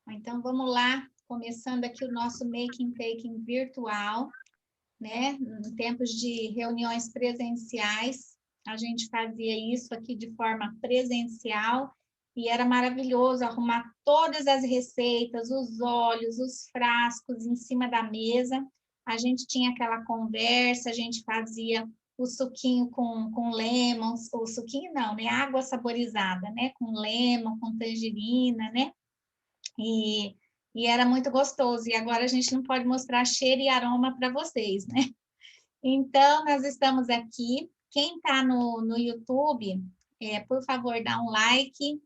Então, vamos lá, começando aqui o nosso Making Taking virtual, né? Em tempos de reuniões presenciais, a gente fazia isso aqui de forma presencial e era maravilhoso arrumar todas as receitas, os óleos, os frascos em cima da mesa. A gente tinha aquela conversa, a gente fazia o suquinho com lemon, o suquinho não, né? Água saborizada, né? Com lemon, com tangerina, né? E, e era muito gostoso. E agora a gente não pode mostrar cheiro e aroma para vocês, né? Então, nós estamos aqui. Quem está no YouTube, por favor, dá um like,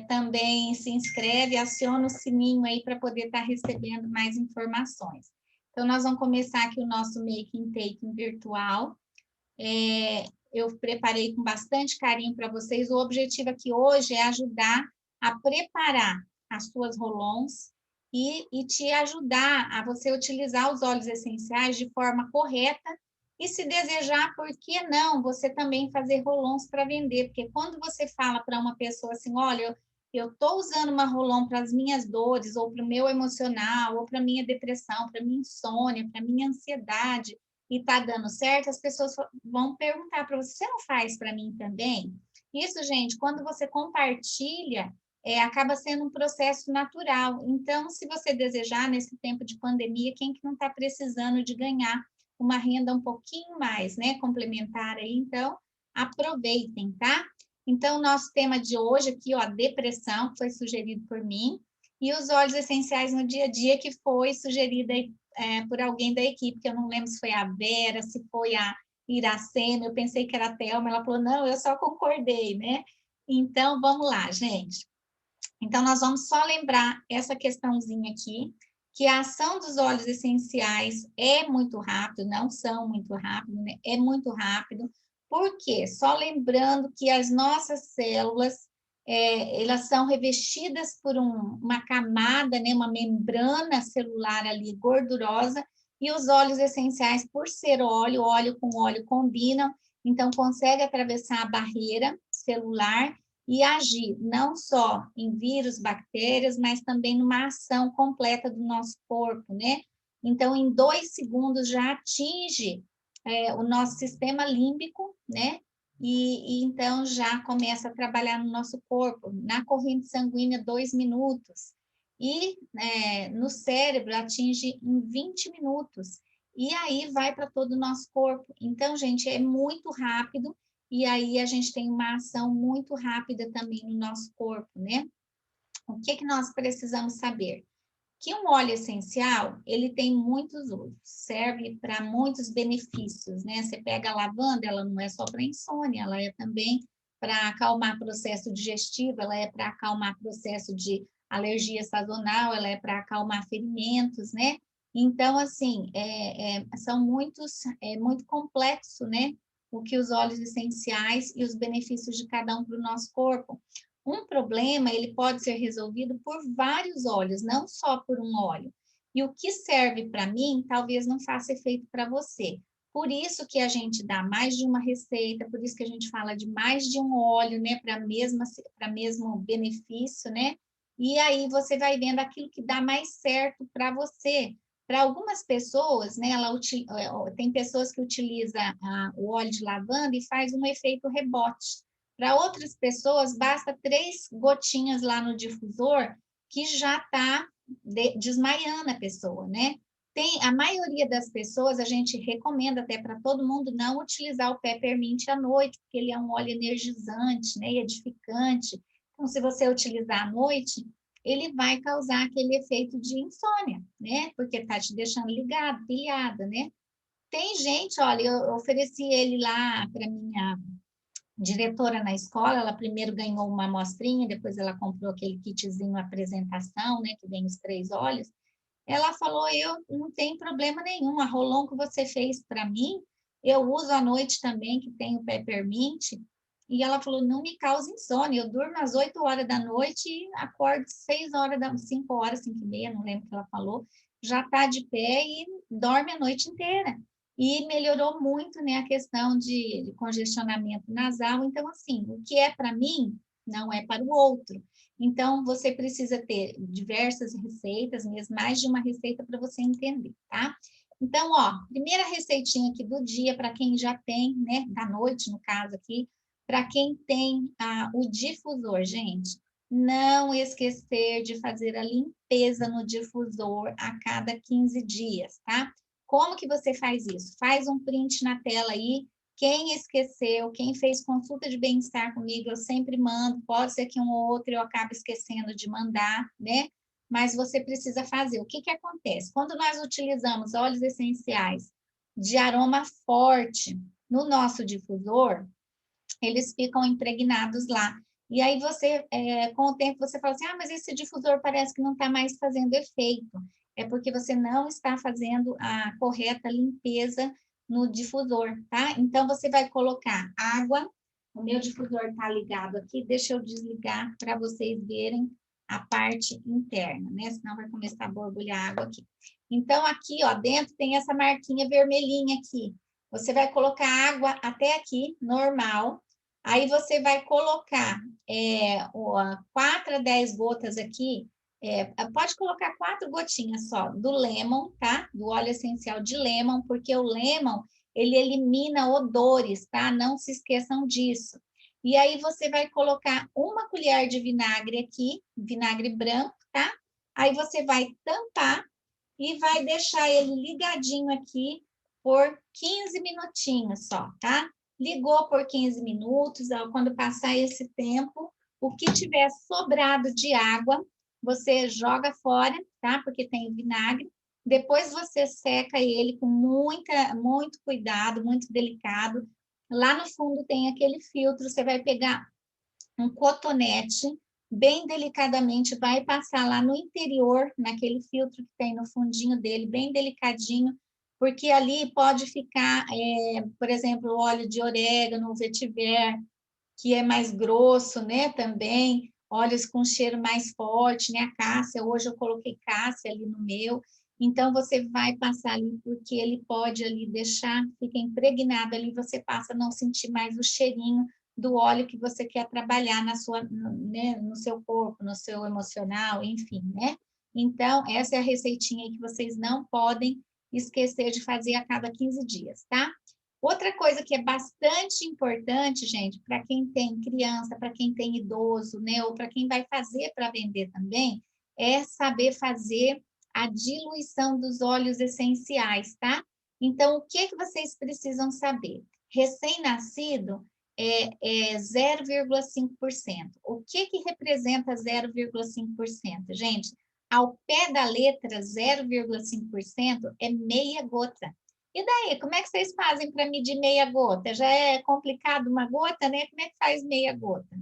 também se inscreve, aciona o sininho aí para poder estar recebendo mais informações. Então, nós vamos começar aqui o nosso Making Taking virtual. Eu preparei com bastante carinho para vocês. O objetivo aqui hoje é ajudar a preparar as suas rolons e te ajudar a você utilizar os óleos essenciais de forma correta e, se desejar, por que não você também fazer rolons para vender? Porque quando você fala para uma pessoa assim, olha, eu estou usando uma rolon para as minhas dores, ou para o meu emocional, ou para a minha depressão, para a minha insônia, para a minha ansiedade, e está dando certo, as pessoas vão perguntar para você, você não faz para mim também? Isso, gente, quando você compartilha, acaba sendo um processo natural. Então, se você desejar, nesse tempo de pandemia, quem que não está precisando de ganhar uma renda um pouquinho mais, né, complementar aí, então, aproveitem, tá? Então, nosso tema de hoje aqui, ó, depressão, que foi sugerido por mim, e os óleos essenciais no dia a dia, que foi sugerido aí por alguém da equipe, que eu não lembro se foi a Vera, se foi a Iracema, eu pensei que era a Thelma, ela falou, não, eu só concordei, né? Então, vamos lá, gente. Então, nós vamos só lembrar essa questãozinha aqui, que a ação dos óleos essenciais é muito rápido, não são muito rápido, né? É muito rápido. Por quê? Só lembrando que as nossas células, elas são revestidas por uma camada, né? Uma membrana celular ali gordurosa, e os óleos essenciais, por ser óleo com óleo combinam, então consegue atravessar a barreira celular e agir não só em vírus, bactérias, mas também numa ação completa do nosso corpo, né? Então, em 2 segundos já atinge o nosso sistema límbico, né? E então já começa a trabalhar no nosso corpo, na corrente sanguínea, 2 minutos. E no cérebro atinge em 20 minutos. E aí vai para todo o nosso corpo. Então, gente, é muito rápido e aí a gente tem uma ação muito rápida também no nosso corpo, né? O que que nós precisamos saber? Que um óleo essencial, ele tem muitos usos, serve para muitos benefícios, né? Você pega a lavanda, ela não é só para insônia, ela é também para acalmar processo digestivo, ela é para acalmar processo de alergia sazonal, ela é para acalmar ferimentos, né? Então, assim, são muito complexo, né? O que os óleos essenciais e os benefícios de cada um para o nosso corpo. Um problema, ele pode ser resolvido por vários óleos, não só por um óleo. E o que serve para mim, talvez não faça efeito para você. Por isso que a gente dá mais de uma receita, por isso que a gente fala de mais de um óleo, né, para mesmo benefício, né? E aí você vai vendo aquilo que dá mais certo para você. Para algumas pessoas, né, tem pessoas que utilizam o óleo de lavanda e faz um efeito rebote. Para outras pessoas, basta 3 gotinhas lá no difusor que já está desmaiando a pessoa, né? A maioria das pessoas, a gente recomenda até para todo mundo não utilizar o peppermint à noite, porque ele é um óleo energizante, né, e edificante. Então, se você utilizar à noite, ele vai causar aquele efeito de insônia, né? Porque está te deixando ligado, pilhada, né? Tem gente, olha, eu ofereci ele lá para minha diretora na escola, ela primeiro ganhou uma amostrinha, depois ela comprou aquele kitzinho apresentação, né, que vem os 3 óleos. Ela falou, eu não tenho problema nenhum, a Rolon que você fez para mim, eu uso à noite também, que tem o peppermint, e ela falou, não me causa insônia, eu durmo às 8 horas da noite e acordo 6 horas, 5 horas, 5h30, não lembro o que ela falou, já está de pé e dorme a noite inteira. E melhorou muito, né, a questão de congestionamento nasal. Então, assim, o que é para mim, não é para o outro. Então, você precisa ter diversas receitas, mesmo mais de uma receita para você entender, tá? Então, ó, primeira receitinha aqui do dia, para quem já tem, né, da noite, no caso aqui, para quem tem o difusor, gente, não esquecer de fazer a limpeza no difusor a cada 15 dias, tá? Como que você faz isso? Faz um print na tela aí. Quem esqueceu, quem fez consulta de bem-estar comigo, eu sempre mando. Pode ser que um ou outro eu acabe esquecendo de mandar, né? Mas você precisa fazer. O que que acontece? Quando nós utilizamos óleos essenciais de aroma forte no nosso difusor, eles ficam impregnados lá. E aí você, com o tempo, você fala assim, mas esse difusor parece que não está mais fazendo efeito. É porque você não está fazendo a correta limpeza no difusor, tá? Então, você vai colocar água, o meu difusor está ligado aqui, deixa eu desligar para vocês verem a parte interna, né? Senão vai começar a borbulhar água aqui. Então, aqui, ó, dentro tem essa marquinha vermelhinha aqui. Você vai colocar água até aqui, normal. Aí você vai colocar 4 a 10 gotas aqui, pode colocar 4 gotinhas só do lemon, tá? Do óleo essencial de lemon, porque o lemon, ele elimina odores, tá? Não se esqueçam disso. E aí você vai colocar 1 colher de vinagre aqui, vinagre branco, tá? Aí você vai tampar e vai deixar ele ligadinho aqui por 15 minutinhos só, tá? Ligou por 15 minutos, quando passar esse tempo, o que tiver sobrado de água, você joga fora, tá? Porque tem vinagre. Depois você seca ele com muito cuidado, muito delicado. Lá no fundo tem aquele filtro, você vai pegar um cotonete, bem delicadamente, vai passar lá no interior, naquele filtro que tem no fundinho dele, bem delicadinho, porque ali pode ficar, por exemplo, óleo de orégano, vetiver, que é mais grosso, né, também, óleos com cheiro mais forte, né, a cássia, hoje eu coloquei cássia ali no meu, então você vai passar ali, porque ele pode ali deixar, fica impregnado ali, você passa a não sentir mais o cheirinho do óleo que você quer trabalhar na sua, né, no seu corpo, no seu emocional, enfim, né? Então, essa é a receitinha que vocês não podem esquecer de fazer a cada 15 dias, tá? Outra coisa que é bastante importante, gente, para quem tem criança, para quem tem idoso, né, ou para quem vai fazer para vender também, é saber fazer a diluição dos óleos essenciais, tá? Então, o que que vocês precisam saber? Recém-nascido é 0,5%. O que que representa 0,5%? Gente, ao pé da letra 0,5% é meia gota. E daí, como é que vocês fazem para medir meia gota? Já é complicado uma gota, né? Como é que faz meia gota?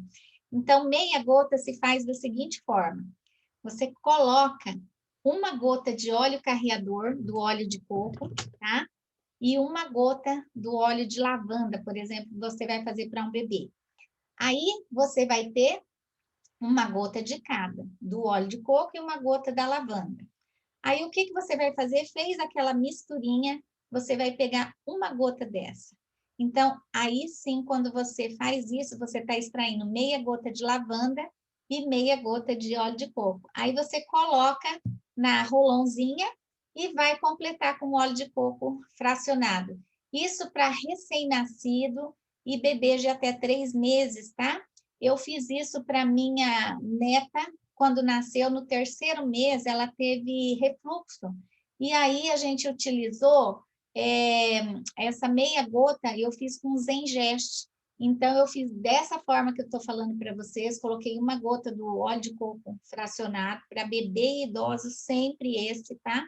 Então, meia gota se faz da seguinte forma: você coloca 1 gota de óleo carreador, do óleo de coco, tá? E 1 gota do óleo de lavanda, por exemplo, você vai fazer para um bebê. Aí, você vai ter 1 gota de cada, do óleo de coco e 1 gota da lavanda. Aí, o que que você vai fazer? Fez aquela misturinha, você vai pegar 1 gota dessa. Então, aí sim, quando você faz isso, você está extraindo meia gota de lavanda e meia gota de óleo de coco. Aí você coloca na rolãozinha e vai completar com óleo de coco fracionado. Isso para recém-nascido e bebê de até 3 meses, tá? Eu fiz isso para minha neta, quando nasceu, no 3º mês, ela teve refluxo. E aí a gente utilizou essa meia gota, eu fiz com Zengest. Então, eu fiz dessa forma que eu estou falando para vocês, coloquei 1 gota do óleo de coco fracionado para bebê e idoso, sempre esse, tá?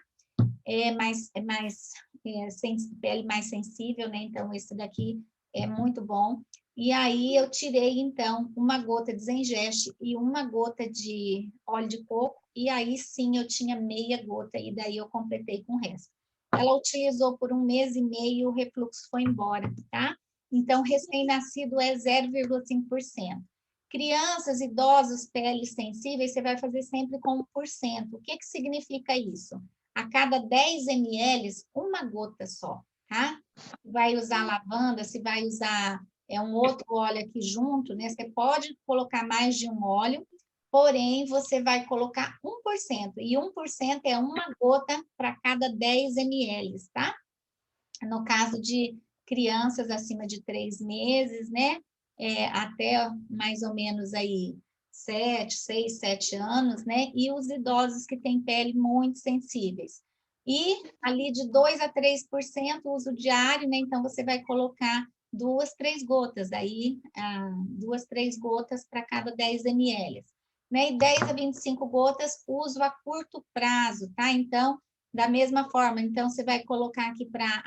Pele mais sensível, né? Então, esse daqui é muito bom. E aí, eu tirei, então, 1 gota de Zengest e 1 gota de óleo de coco, e aí sim eu tinha meia gota, e daí eu completei com o resto. Ela utilizou por 1 mês e meio e o refluxo foi embora, tá? Então, recém-nascido é 0,5%. Crianças, idosos, peles sensíveis, você vai fazer sempre com 1%. O que que significa isso? A cada 10 ml, 1 gota só, tá? Vai usar lavanda, se vai usar é um outro óleo aqui junto, né? Você pode colocar mais de um óleo, porém, você vai colocar 1%, e 1% é uma gota para cada 10 ml, tá? No caso de crianças acima de 3 meses, né? Até mais ou menos aí 6, 7 anos, né? E os idosos que têm pele muito sensíveis. E ali de 2 a 3% uso diário, né? Então, você vai colocar 2, 3 gotas, aí 2, 3 gotas para cada 10 ml. Né? E 10 a 25 gotas, uso a curto prazo, tá? Então, da mesma forma, então, você vai colocar aqui para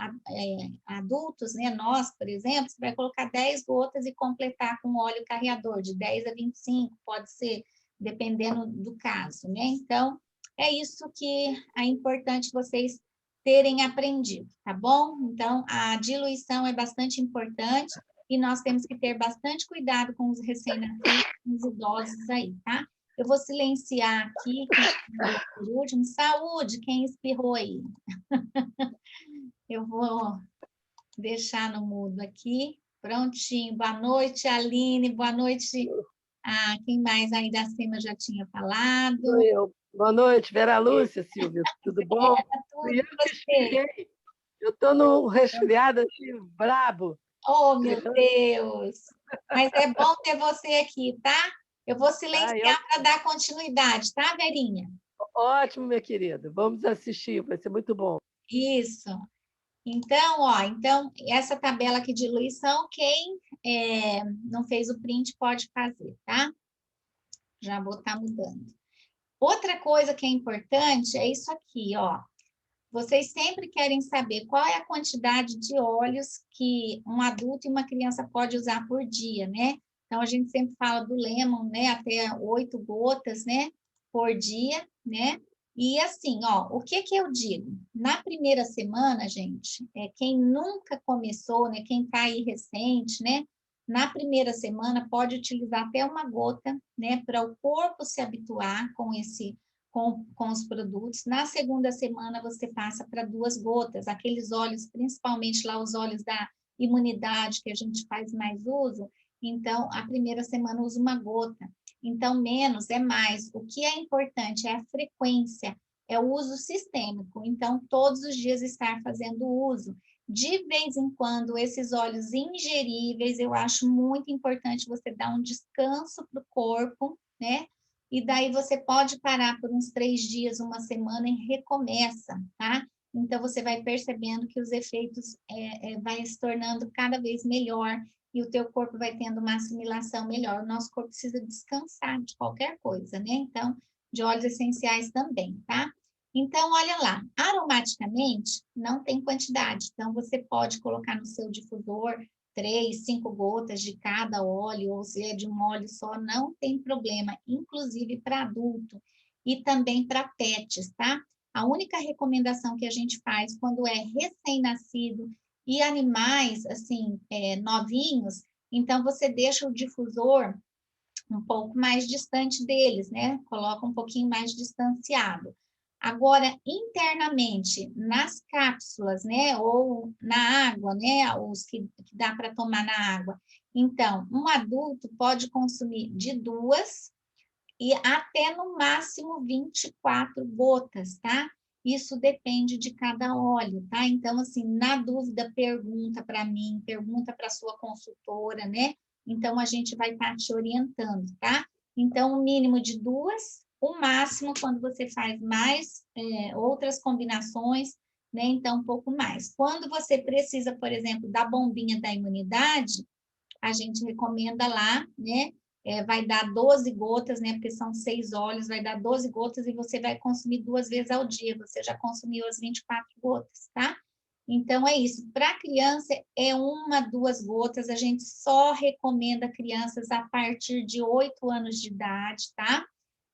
adultos, né? Nós, por exemplo, você vai colocar 10 gotas e completar com óleo carreador, de 10 a 25, pode ser, dependendo do caso, né? Então, é isso que é importante vocês terem aprendido, tá bom? Então, a diluição é bastante importante e nós temos que ter bastante cuidado com os recém-nascidos, com os idosos aí, tá? Eu vou silenciar aqui, quem falou por último. Saúde, quem espirrou aí? Eu vou deixar no mudo aqui. Prontinho. Boa noite, Aline. Boa noite. Quem mais aí da cima já tinha falado? Sou eu. Boa noite, Vera Lúcia, Silvia. Tudo bom? Tudo Fui eu que você. espirrei. Eu estou num resfriado assim, brabo. Oh, meu Deus! Mas é bom ter você aqui, tá? Eu vou Eu... silenciar para dar continuidade, tá, Verinha? Ótimo, minha querida. Vamos assistir, vai ser muito bom. Isso. Então, essa tabela aqui de diluição, quem não fez o print pode fazer, tá? Já vou estar mudando. Outra coisa que é importante é isso aqui, ó. Vocês sempre querem saber qual é a quantidade de óleos que um adulto e uma criança pode usar por dia, né? Então, a gente sempre fala do lemon, né? Até 8 gotas, né? Por dia, né? E assim, ó, o que que eu digo? Na primeira semana, gente, quem nunca começou, né? Quem tá aí recente, né? Na primeira semana pode utilizar até uma gota, né? Para o corpo se habituar com os produtos. Na segunda semana, você passa para 2 gotas, aqueles óleos, principalmente lá os óleos da imunidade, que a gente faz mais uso. Então, a primeira semana usa uma gota. Então, menos é mais. O que é importante é a frequência, é o uso sistêmico. Então, todos os dias estar fazendo uso. De vez em quando, esses óleos ingeríveis, eu acho muito importante você dar um descanso para o corpo, né? E daí você pode parar por uns 3 dias, uma semana e recomeça, tá? Então, você vai percebendo que os efeitos vai se tornando cada vez melhor e o teu corpo vai tendo uma assimilação melhor. O nosso corpo precisa descansar de qualquer coisa, né? Então, de óleos essenciais também, tá? Então, olha lá, aromaticamente não tem quantidade, então você pode colocar no seu difusor 3, 5 gotas de cada óleo, ou se é de um óleo só, não tem problema, inclusive para adulto e também para pets, tá? A única recomendação que a gente faz quando é recém-nascido e animais, assim, novinhos, então você deixa o difusor um pouco mais distante deles, né? Coloca um pouquinho mais distanciado. Agora, internamente, nas cápsulas, né? Ou na água, né? Os que dá para tomar na água. Então, um adulto pode consumir de 2 e até no máximo 24 gotas, tá? Isso depende de cada óleo, tá? Então, assim, na dúvida, pergunta para mim, pergunta para sua consultora, né? Então, a gente vai estar te orientando, tá? Então, o mínimo de 2, o máximo quando você faz mais outras combinações, né? Então, um pouco mais. Quando você precisa, por exemplo, da bombinha da imunidade, a gente recomenda lá, né? Vai dar 12 gotas, né? Porque são 6 óleos, vai dar 12 gotas e você vai consumir 2 vezes ao dia. Você já consumiu as 24 gotas, tá? Então, é isso. Para criança, é 1, 2 gotas. A gente só recomenda crianças a partir de 8 anos de idade, tá?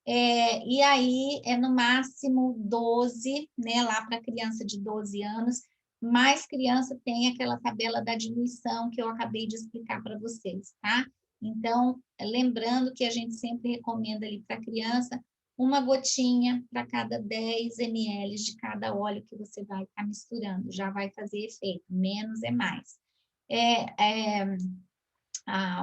E aí, no máximo 12, né? Lá para criança de 12 anos. Mais criança tem aquela tabela da diluição que eu acabei de explicar para vocês, tá? Então, lembrando que a gente sempre recomenda ali para criança uma gotinha para cada 10 ml de cada óleo que você vai estar misturando, já vai fazer efeito, menos é mais.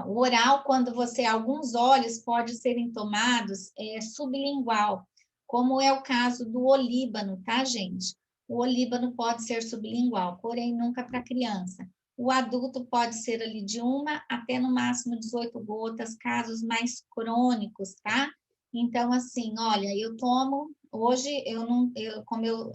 O oral, quando alguns óleos podem serem tomados sublingual, como é o caso do olíbano, tá, gente? O olíbano pode ser sublingual, porém nunca para criança. O adulto pode ser ali de 1 até no máximo 18 gotas, casos mais crônicos, tá? Então, assim, olha, eu tomo, hoje eu não, como eu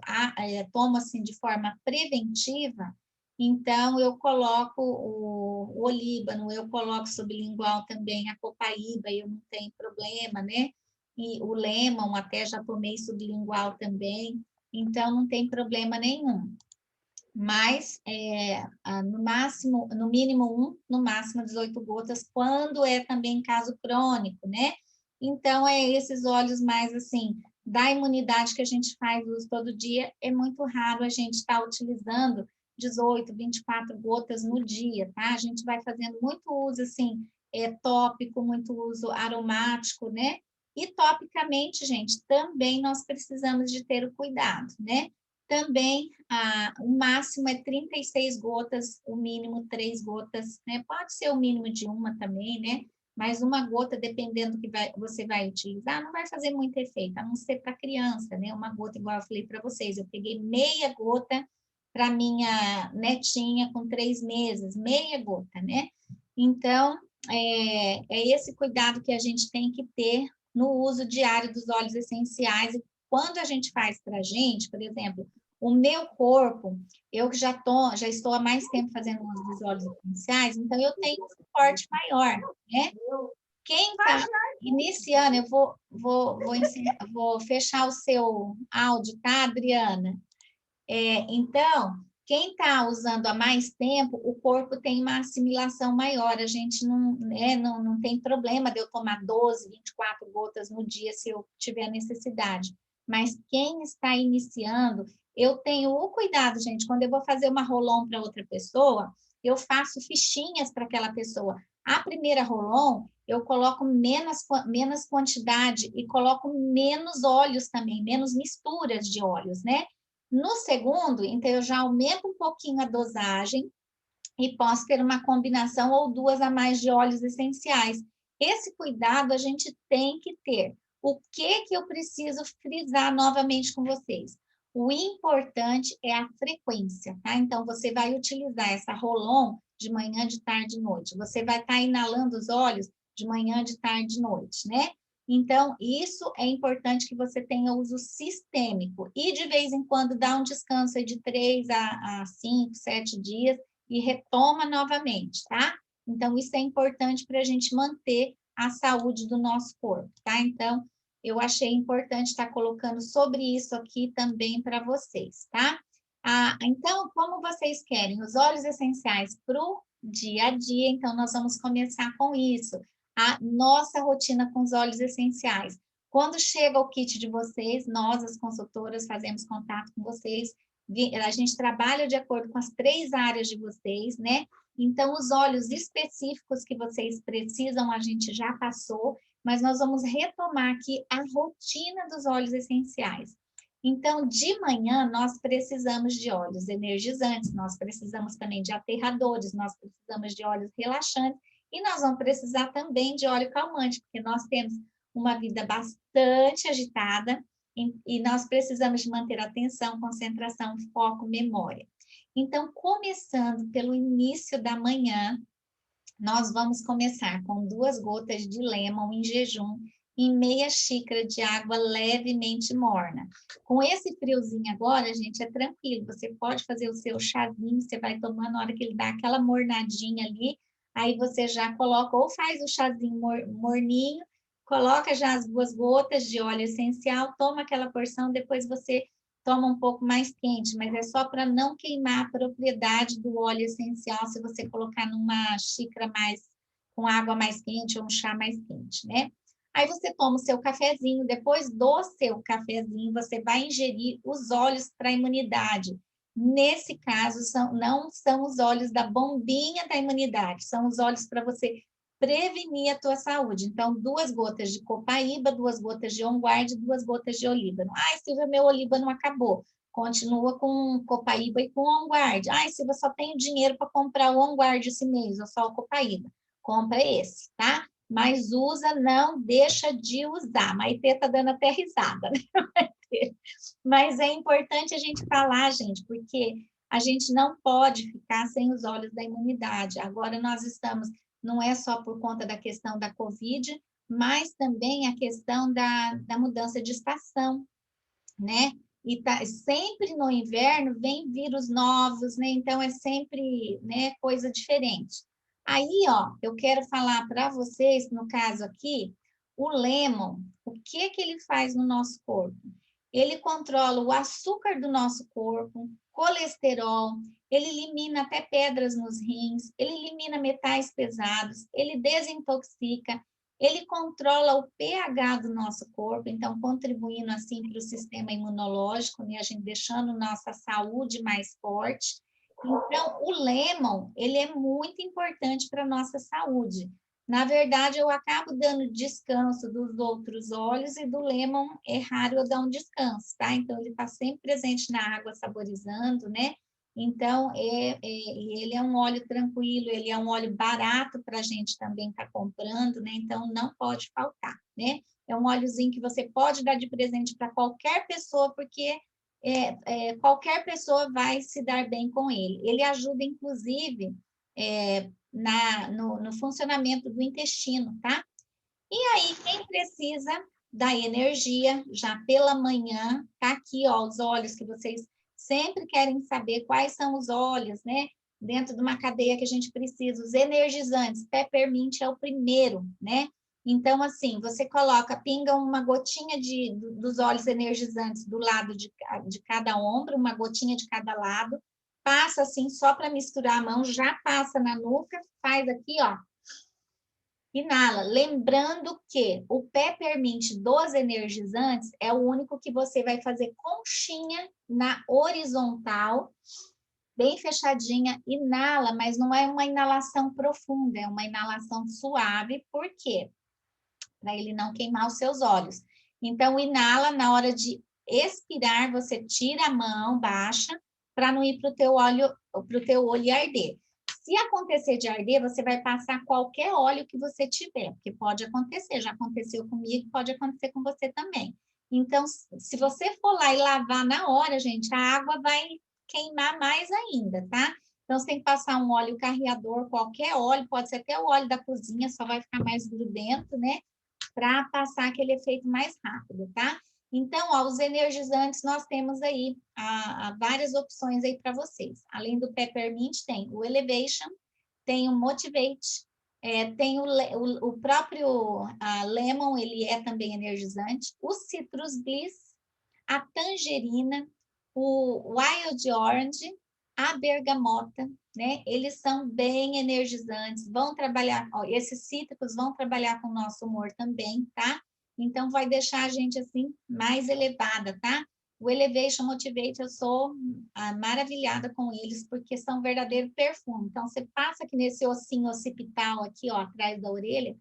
tomo assim de forma preventiva, então eu coloco o olíbano, eu coloco sublingual também, a copaíba, eu não tenho problema, né? E o lemon, até já tomei sublingual também, então não tem problema nenhum. Mas no máximo, no mínimo 1, no máximo 18 gotas, quando é também caso crônico, né? Então, esses óleos mais assim, da imunidade que a gente faz uso todo dia, é muito raro a gente estar utilizando 18, 24 gotas no dia, tá? A gente vai fazendo muito uso, assim, tópico, muito uso aromático, né? E topicamente, gente, também nós precisamos de ter o cuidado, né? Também, o máximo é 36 gotas, o mínimo 3 gotas, né? Pode ser o mínimo de 1 também, né? Mas uma gota, dependendo do que você vai utilizar, não vai fazer muito efeito, a não ser para criança, né? Uma gota, igual eu falei para vocês, eu peguei meia gota para minha netinha com 3 meses, meia gota, né? Então, é esse cuidado que a gente tem que ter no uso diário dos óleos essenciais. E quando a gente faz para a gente, por exemplo, o meu corpo, eu que já estou há mais tempo fazendo uso dos óleos essenciais, então eu tenho um suporte maior, né? Quem está iniciando, eu vou fechar o seu áudio, tá, Adriana? Então, quem está usando há mais tempo, o corpo tem uma assimilação maior, a gente não tem problema de eu tomar 12, 24 gotas no dia se eu tiver necessidade. Mas quem está iniciando, eu tenho o cuidado, gente, quando eu vou fazer uma rolon para outra pessoa, eu faço fichinhas para aquela pessoa. A primeira rolon, eu coloco menos quantidade e coloco menos óleos também, menos misturas de óleos, né? No segundo, então, eu já aumento um pouquinho a dosagem e posso ter uma combinação ou 2 a mais de óleos essenciais. Esse cuidado a gente tem que ter. O que eu preciso frisar novamente com vocês? O importante é a frequência, tá? Então, você vai utilizar essa Rolon de manhã, de tarde, de noite. Você vai estar inalando os óleos de manhã, de tarde, de noite, né? Então, isso é importante que você tenha uso sistêmico. E, de vez em quando, dá um descanso de 3 a 5, 7 dias e retoma novamente, tá? Então, isso é importante para a gente manter a saúde do nosso corpo, tá? Então, eu achei importante estar colocando sobre isso aqui também para vocês, tá? Então, como vocês querem os óleos essenciais para o dia a dia, então nós vamos começar com isso. A nossa rotina com os óleos essenciais. Quando chega o kit de vocês, nós, as consultoras, fazemos contato com vocês, a gente trabalha de acordo com as 3 áreas de vocês, né? Então, os óleos específicos que vocês precisam, a gente já passou, mas nós vamos retomar aqui a rotina dos óleos essenciais. Então, de manhã, nós precisamos de óleos energizantes, nós precisamos também de aterradores, nós precisamos de óleos relaxantes, e nós vamos precisar também de óleo calmante, porque nós temos uma vida bastante agitada, e nós precisamos de manter atenção, concentração, foco, memória. Então, começando pelo início da manhã, nós vamos começar com 2 gotas de lemon em jejum em meia xícara de água levemente morna. Com esse friozinho agora, gente, é tranquilo. Você pode fazer o seu chazinho, você vai tomando na hora que ele dá aquela mornadinha ali, aí você já coloca, ou faz o chazinho morninho, coloca já as 2 gotas de óleo essencial, toma aquela porção, depois você toma um pouco mais quente, mas é só para não queimar a propriedade do óleo essencial se você colocar numa xícara com água mais quente ou um chá mais quente, né? Aí você toma o seu cafezinho, depois do seu cafezinho, você vai ingerir os óleos para a imunidade. Nesse caso, não são os óleos da bombinha da imunidade, são os óleos para você prevenir a tua saúde. Então, 2 gotas de copaíba, 2 gotas de On Guard, 2 gotas de olíbano. Ai, Silvia, meu olíbano acabou. Continua com copaíba e com On Guard. Ai, Silvia, só tenho dinheiro para comprar o On Guard esse mês, ou só o copaíba. compra esse, tá? Mas usa, não deixa de usar. Maitê tá dando até risada, né? Mas é importante a gente falar, gente, porque a gente não pode ficar sem os olhos da imunidade. Agora nós estamos, não é só por conta da questão da Covid, mas também a questão da mudança de estação, né? E sempre no inverno vem vírus novos, né? Então é sempre, né, coisa diferente. Aí, ó, eu quero falar para vocês, no caso aqui, o lemon, o que que ele faz no nosso corpo? Ele controla o açúcar do nosso corpo, colesterol, ele elimina até pedras nos rins, ele elimina metais pesados, ele desintoxica, ele controla o pH do nosso corpo, então contribuindo assim para o sistema imunológico, né? A gente deixando nossa saúde mais forte. Então, o lemon, ele é muito importante para a nossa saúde. Na verdade, eu acabo dando descanso dos outros óleos e do lemon é raro eu dar um descanso, tá? Então, ele está sempre presente na água, saborizando, né? Então, ele é um óleo tranquilo, ele é um óleo barato para a gente também estar comprando, né? Então, não pode faltar, né? É um óleozinho que você pode dar de presente para qualquer pessoa, porque qualquer pessoa vai se dar bem com ele. Ele ajuda, inclusive, no funcionamento do intestino, tá? E aí, quem precisa da energia, já pela manhã, tá aqui, ó, os óleos que vocês sempre querem saber quais são os óleos, né? Dentro de uma cadeia que a gente precisa, os energizantes, peppermint é o primeiro, né? Então, assim, você coloca, pinga uma gotinha dos óleos energizantes do lado de cada ombro, uma gotinha de cada lado, passa assim, só para misturar a mão, já passa na nuca, faz aqui, ó, inala. Lembrando que o peppermint dos energizantes é o único que você vai fazer conchinha na horizontal, bem fechadinha, inala, mas não é uma inalação profunda, é uma inalação suave, por quê? Para ele não queimar os seus olhos. Então, inala, na hora de expirar, você tira a mão, baixa, para não ir para o teu olho e arder. Se acontecer de arder, você vai passar qualquer óleo que você tiver, porque pode acontecer, já aconteceu comigo, pode acontecer com você também. Então, se você for lá e lavar na hora, gente, a água vai queimar mais ainda, tá? Então, você tem que passar um óleo carreador, qualquer óleo, pode ser até o óleo da cozinha, só vai ficar mais grudento, né? Para passar aquele efeito mais rápido, tá? Então, ó, os energizantes, nós temos aí várias opções aí para vocês. Além do Peppermint, tem o Elevation, tem o Motivate, tem o próprio Lemon, ele é também energizante, o Citrus Bliss, a Tangerina, o Wild Orange, a Bergamota, né? Eles são bem energizantes, vão trabalhar, ó, esses cítricos vão trabalhar com o nosso humor também, tá? Então, vai deixar a gente, assim, mais elevada, tá? O Elevation Motivate, eu sou maravilhada com eles, porque são verdadeiro perfume. Então, você passa aqui nesse ossinho occipital, aqui, ó, atrás da orelha,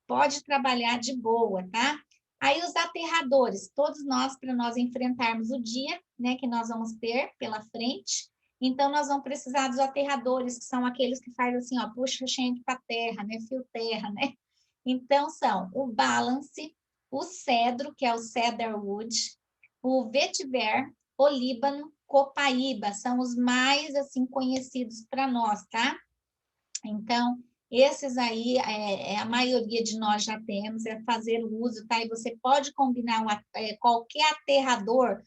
pode trabalhar de boa, tá? Aí, os aterradores, todos nós, para nós enfrentarmos o dia, né, que nós vamos ter pela frente, então, nós vamos precisar dos aterradores, que são aqueles que fazem assim, ó, puxa a gente para a terra, né, fio terra, né? Então, são o Balance, o Cedro, que é o Cedarwood, o Vetiver, o Líbano, Copaíba, são os mais, assim, conhecidos para nós, tá? Então, esses aí, a maioria de nós já temos, é fazer o uso, tá? E você pode combinar qualquer aterrador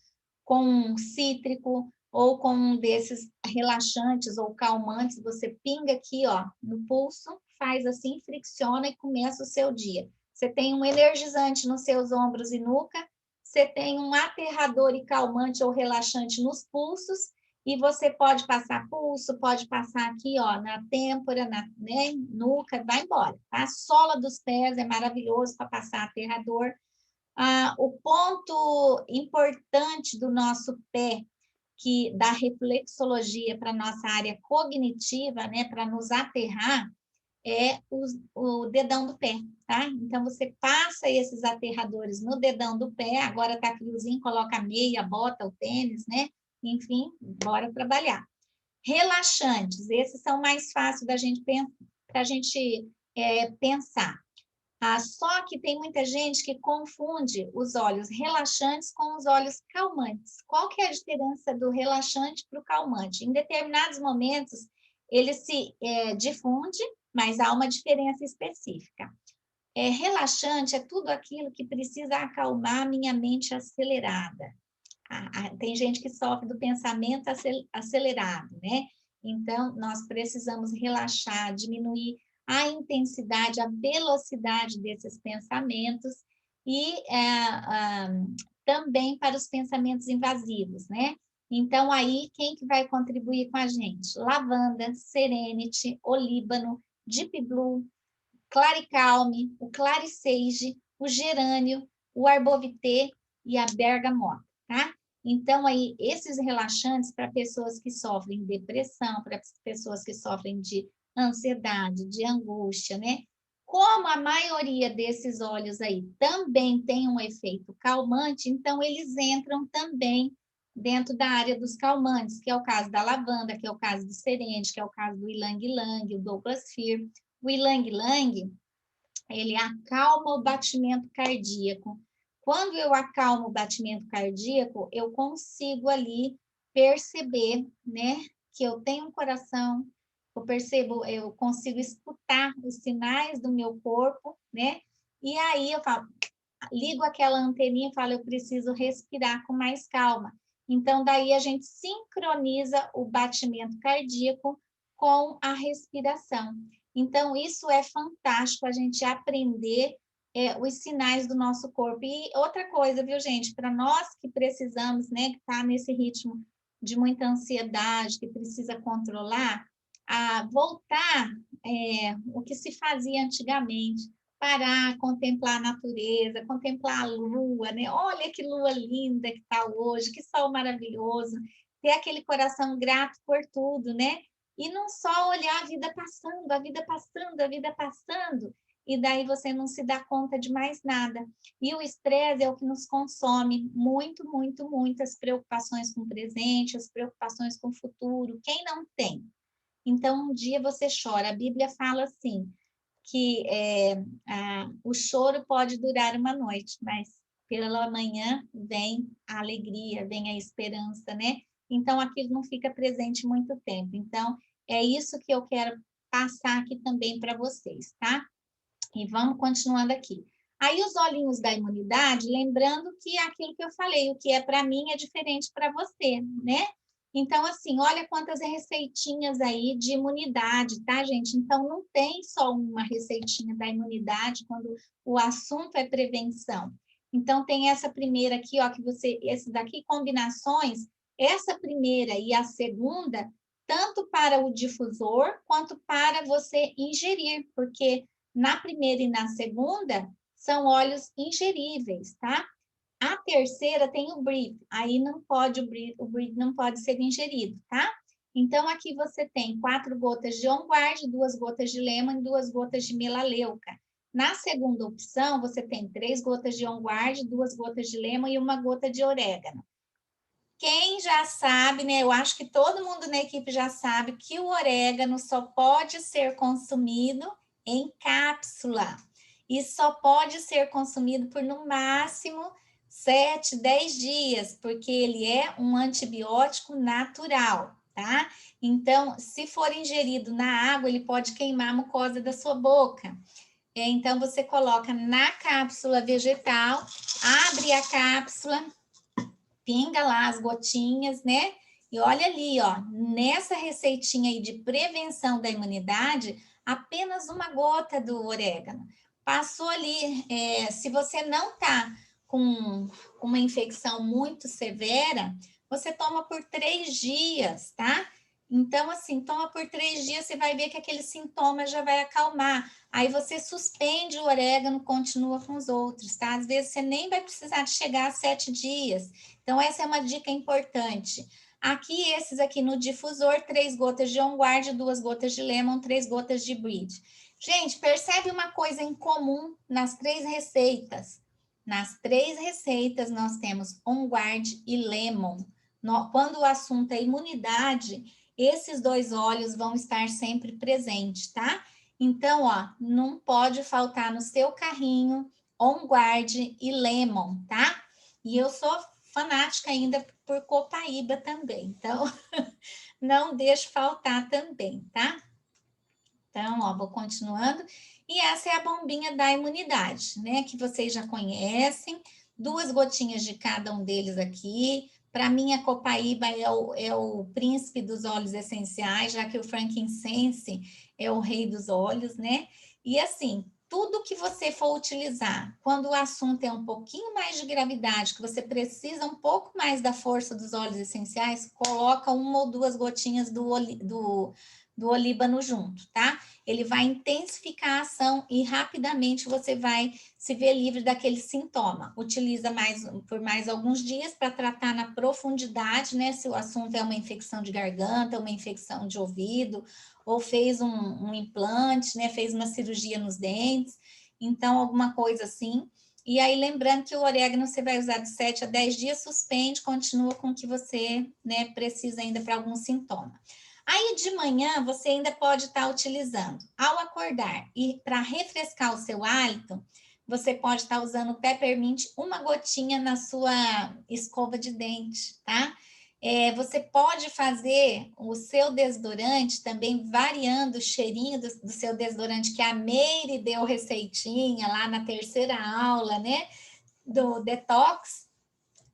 com um cítrico ou com um desses relaxantes ou calmantes, você pinga aqui, ó, no pulso, faz assim, fricciona e começa o seu dia. Você tem um energizante nos seus ombros e nuca, você tem um aterrador e calmante ou relaxante nos pulsos, e você pode passar pulso, pode passar aqui, ó, na têmpora, né, nuca, vai embora, tá? A sola dos pés é maravilhoso para passar aterrador. O ponto importante do nosso pé, que da reflexologia para a nossa área cognitiva, né, para nos aterrar, é o dedão do pé, tá? Então, você passa esses aterradores no dedão do pé, agora tá friozinho, coloca a meia, bota o tênis, né? Enfim, bora trabalhar. Relaxantes, esses são mais fáceis da gente pensar, para a gente pensar. Só que tem muita gente que confunde os óleos relaxantes com os óleos calmantes. Qual que é a diferença do relaxante para o calmante? Em determinados momentos, ele se difunde, mas há uma diferença específica. Relaxante é tudo aquilo que precisa acalmar minha mente acelerada. Tem gente que sofre do pensamento acelerado, né? Então, nós precisamos relaxar, diminuir a intensidade, a velocidade desses pensamentos e também para os pensamentos invasivos, né? Então, aí, quem que vai contribuir com a gente? Lavanda, Serenity, Olíbano, Deep Blue, Claricalme, o Claricage, o Gerânio, o Arbovité e a Bergamota, tá? Então, aí, esses relaxantes para pessoas que sofrem depressão, para pessoas que sofrem de ansiedade, de angústia, né? Como a maioria desses óleos aí também tem um efeito calmante, então eles entram também dentro da área dos calmantes, que é o caso da lavanda, que é o caso do serente, que é o caso do ylang-ylang, o Douglas Fir. O ylang-ylang, ele acalma o batimento cardíaco. Quando eu acalmo o batimento cardíaco, eu consigo ali perceber, né, que eu tenho um coração, eu consigo escutar os sinais do meu corpo, né? E aí eu falo, ligo aquela anteninha e falo, eu preciso respirar com mais calma. Então, daí a gente sincroniza o batimento cardíaco com a respiração. Então, isso é fantástico, a gente aprender os sinais do nosso corpo. E outra coisa, viu, gente? Para nós que precisamos, né, que está nesse ritmo de muita ansiedade, que precisa controlar, a voltar o que se fazia antigamente, parar, contemplar a natureza, contemplar a lua, né? Olha que lua linda que está hoje, que sol maravilhoso, ter aquele coração grato por tudo, né? E não só olhar a vida passando, a vida passando, a vida passando, e daí você não se dá conta de mais nada. E o estresse é o que nos consome muito, muito, muito, as preocupações com o presente, as preocupações com o futuro. Quem não tem? Então, um dia você chora. A Bíblia fala assim, que o choro pode durar uma noite, mas pela manhã vem a alegria, vem a esperança, né? Então, aquilo não fica presente muito tempo. Então, é isso que eu quero passar aqui também para vocês, tá? E vamos continuando aqui. Aí, os olhinhos da imunidade, lembrando que aquilo que eu falei, o que é para mim é diferente para você, né? Então, assim, olha quantas receitinhas aí de imunidade, tá, gente? Então, não tem só uma receitinha da imunidade quando o assunto é prevenção. Então, tem essa primeira aqui, ó, que esse daqui, combinações, essa primeira e a segunda, tanto para o difusor quanto para você ingerir, porque na primeira e na segunda são óleos ingeríveis, tá? A terceira tem o brief, aí não pode, o brief não pode ser ingerido, tá? Então, aqui você tem 4 gotas de On Guard, 2 gotas de lemon e 2 gotas de melaleuca. Na segunda opção, você tem 3 gotas de On Guard, 2 gotas de lemon e 1 gota de orégano. Quem já sabe, né? Eu acho que todo mundo na equipe já sabe que o orégano só pode ser consumido em cápsula. E só pode ser consumido por, no máximo, 7, 10 dias, porque ele é um antibiótico natural, tá? Então, se for ingerido na água, ele pode queimar a mucosa da sua boca. Então, você coloca na cápsula vegetal, abre a cápsula, pinga lá as gotinhas, né? E olha ali, ó, nessa receitinha aí de prevenção da imunidade, apenas 1 gota do orégano. Passou ali, se você não tá com uma infecção muito severa, você toma por 3 dias, tá? Então, assim, toma por 3 dias, você vai ver que aquele sintoma já vai acalmar. Aí você suspende o orégano, continua com os outros, tá? Às vezes você nem vai precisar de chegar a 7 dias. Então, essa é uma dica importante. Aqui, esses aqui no difusor, 3 gotas de On Guard, 2 gotas de Lemon, 3 gotas de Bridge. Gente, percebe uma coisa em comum nas 3 receitas? Nas 3 receitas, nós temos On Guard e Lemon. Quando o assunto é imunidade, esses 2 óleos vão estar sempre presentes, tá? Então, ó, não pode faltar no seu carrinho On Guard e Lemon, tá? E eu sou fanática ainda por Copaíba também, então não deixe faltar também, tá? Então, ó, vou continuando. E essa é a bombinha da imunidade, né? Que vocês já conhecem. 2 gotinhas de cada um deles aqui. Para mim, a Copaíba é o príncipe dos óleos essenciais, já que o frankincense é o rei dos óleos, né? E assim, tudo que você for utilizar, quando o assunto é um pouquinho mais de gravidade, que você precisa um pouco mais da força dos óleos essenciais, coloca 1 ou 2 gotinhas do olíbano junto, tá? Ele vai intensificar a ação e rapidamente você vai se ver livre daquele sintoma. Utiliza por mais alguns dias para tratar na profundidade, né? Se o assunto é uma infecção de garganta, uma infecção de ouvido, ou fez um implante, né? Fez uma cirurgia nos dentes, então alguma coisa assim. E aí, lembrando que o orégano você vai usar de 7 a 10 dias, suspende, continua com o que você, né, precisa ainda para algum sintoma. Aí de manhã você ainda pode estar utilizando, ao acordar e para refrescar o seu hálito, você pode estar usando o peppermint, 1 gotinha na sua escova de dente, tá? Você pode fazer o seu desodorante também variando o cheirinho do seu desodorante, que a Meire deu receitinha lá na 3ª aula, né? Do detox.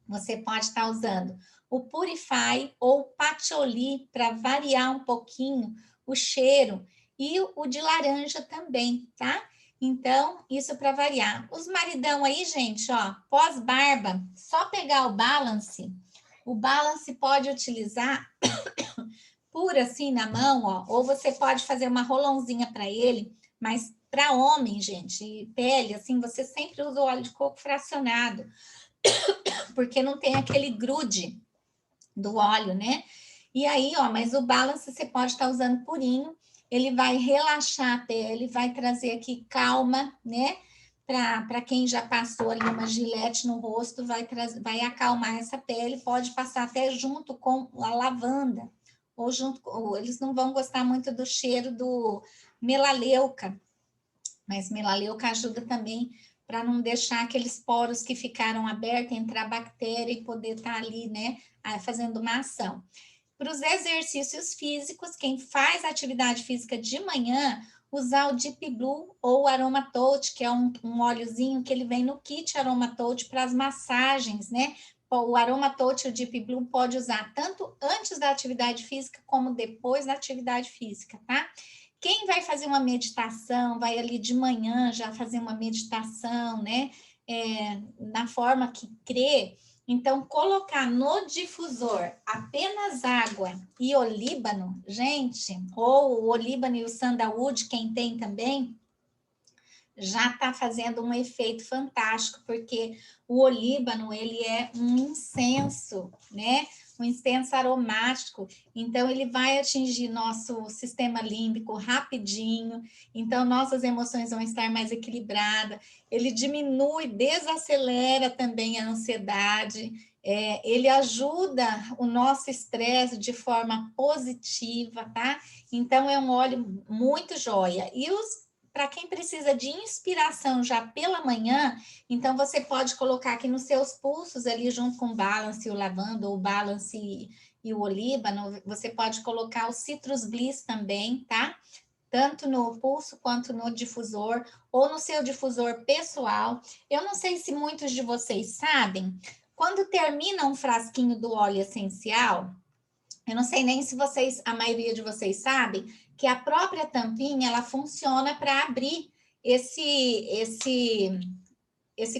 Você pode estar usando o Purify ou o Patchouli para variar um pouquinho o cheiro e o de laranja também, tá? Então, isso para variar. Os maridão aí, gente, ó, pós-barba, só pegar o Balance pode utilizar puro assim na mão, ó, ou você pode fazer uma rolãozinha para ele, mas para homem, gente, e pele, assim, você sempre usa o óleo de coco fracionado, porque não tem aquele grude do óleo, né? E aí, ó, mas o Balance você pode estar usando purinho, ele vai relaxar a pele, vai trazer aqui calma, né? Para quem já passou ali uma gilete no rosto, vai acalmar essa pele, pode passar até junto com a lavanda, ou eles não vão gostar muito do cheiro do melaleuca, mas melaleuca ajuda também para não deixar aqueles poros que ficaram abertos, entrar bactéria e poder estar ali, né, fazendo uma ação. Para os exercícios físicos, quem faz atividade física de manhã, usar o Deep Blue ou o Aromatouch, que é um óleozinho que ele vem no kit Aromatouch para as massagens, né? O Aromatouch e o Deep Blue pode usar tanto antes da atividade física como depois da atividade física, tá? Quem vai fazer uma meditação, vai ali de manhã já fazer uma meditação, né? Na forma que crê, então, colocar no difusor apenas água e olíbano, gente, ou o olíbano e o sandalwood, quem tem também, já está fazendo um efeito fantástico, porque o olíbano, ele é um incenso, né? Um incenso aromático, então ele vai atingir nosso sistema límbico rapidinho, então nossas emoções vão estar mais equilibradas, ele diminui, desacelera também a ansiedade, ele ajuda o nosso estresse de forma positiva, tá? Então é um óleo muito joia. E para quem precisa de inspiração já pela manhã, então você pode colocar aqui nos seus pulsos, ali junto com o Balance e o lavanda, ou o Balance e o olíbano, você pode colocar o Citrus Bliss também, tá? Tanto no pulso quanto no difusor, ou no seu difusor pessoal. Eu não sei se muitos de vocês sabem, quando termina um frasquinho do óleo essencial, eu não sei nem se a maioria de vocês sabe, que a própria tampinha, ela funciona para abrir esse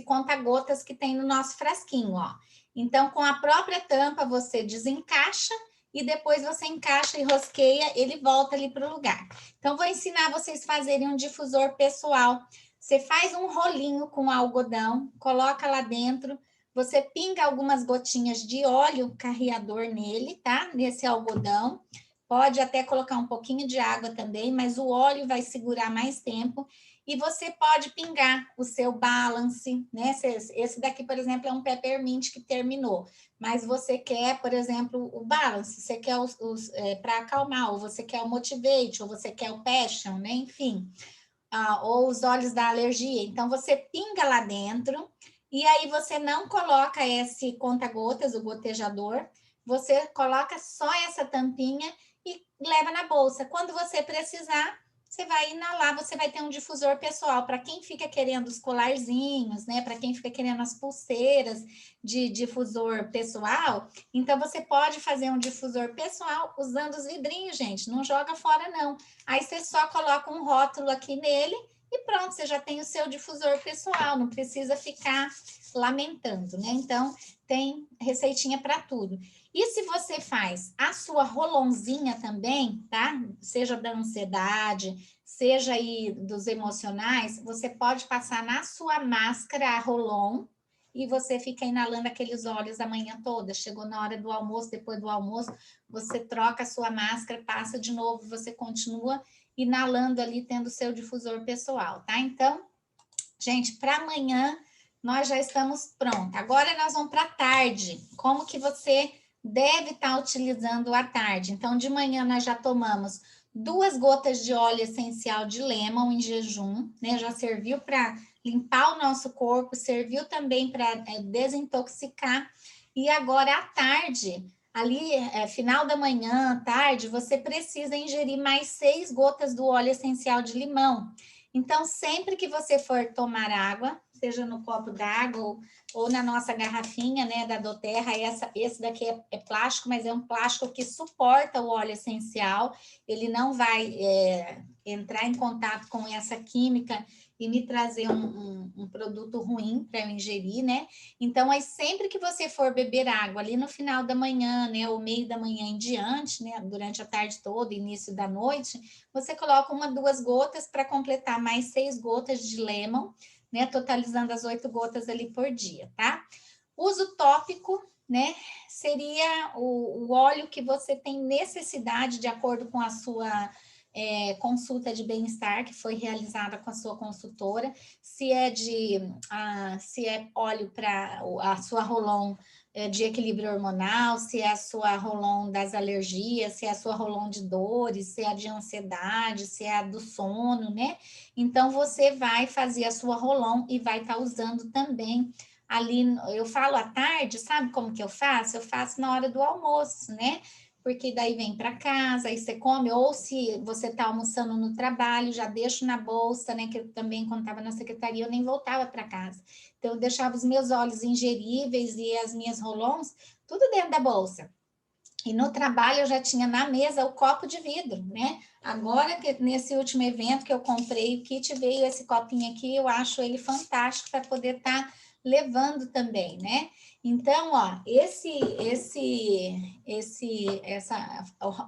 conta-gotas que tem no nosso frasquinho, ó. Então, com a própria tampa, você desencaixa e depois você encaixa e rosqueia, ele volta ali para o lugar. Então, vou ensinar vocês a fazerem um difusor pessoal. Você faz um rolinho com algodão, coloca lá dentro, você pinga algumas gotinhas de óleo carreador nele, tá? Nesse algodão. Pode até colocar um pouquinho de água também, mas o óleo vai segurar mais tempo. e você pode pingar o seu balance, né? Esse daqui, por exemplo, é um peppermint que terminou, mas você quer, por exemplo, o balance, você quer para acalmar, ou você quer o motivate, ou você quer o passion, né? Enfim, ou os óleos da alergia. Então, você pinga lá dentro, e aí você não coloca esse conta-gotas, o gotejador, você coloca só essa tampinha e leva na bolsa. Quando você precisar, você vai inalar, você vai ter um difusor pessoal. Para quem fica querendo os colarzinhos, né? Para quem fica querendo as pulseiras de difusor pessoal, então você pode fazer um difusor pessoal usando os vidrinhos, gente. Não joga fora, não. Aí você só coloca um rótulo aqui nele e pronto, você já tem o seu difusor pessoal, não precisa ficar lamentando, né? Então, tem receitinha para tudo. E se você faz a sua rolonzinha também, tá? Seja da ansiedade, seja aí dos emocionais, você pode passar na sua máscara a rolon e você fica inalando aqueles óleos a manhã toda. Chegou na hora do almoço, depois do almoço, você troca a sua máscara, passa de novo, você continua inalando ali, tendo o seu difusor pessoal, tá? Então, gente, para amanhã nós já estamos prontos. Agora nós vamos para a tarde. Como que você deve estar utilizando à tarde? Então, de manhã nós já tomamos 2 gotas de óleo essencial de lemon em jejum, né? Já serviu para limpar o nosso corpo, serviu também para desintoxicar. E agora à tarde, ali, final da manhã, tarde, você precisa ingerir mais 6 gotas do óleo essencial de limão. Então, sempre que você for tomar água, seja no copo d'água ou na nossa garrafinha, né, da doTERRA, esse daqui é plástico, mas é um plástico que suporta o óleo essencial, ele não vai entrar em contato com essa química e me trazer um produto ruim para eu ingerir, né? Então, aí sempre que você for beber água, ali no final da manhã, né, ou meio da manhã em diante, né, durante a tarde toda, início da noite, você coloca 1, 2 gotas para completar mais 6 gotas de lemon, né? Totalizando as 8 gotas ali por dia, tá? Uso tópico, né? Seria o óleo que você tem necessidade de acordo com a sua consulta de bem-estar que foi realizada com a sua consultora. Se é óleo para a sua rolon de equilíbrio hormonal, se é a sua rolon das alergias, se é a sua rolon de dores, se é a de ansiedade, se é a do sono, né? Então, você vai fazer a sua rolon e vai estar usando também ali, eu falo à tarde, sabe como que eu faço? Eu faço na hora do almoço, né? Porque daí vem para casa, aí você come, ou se você está almoçando no trabalho, já deixo na bolsa, né? Que eu também, quando estava na secretaria, eu nem voltava para casa. Então, eu deixava os meus óleos ingeríveis e as minhas rolons, tudo dentro da bolsa. E no trabalho eu já tinha na mesa o copo de vidro, né? Agora, nesse último evento que eu comprei o kit, veio esse copinho aqui, eu acho ele fantástico para poder estar levando também, né? Então, ó,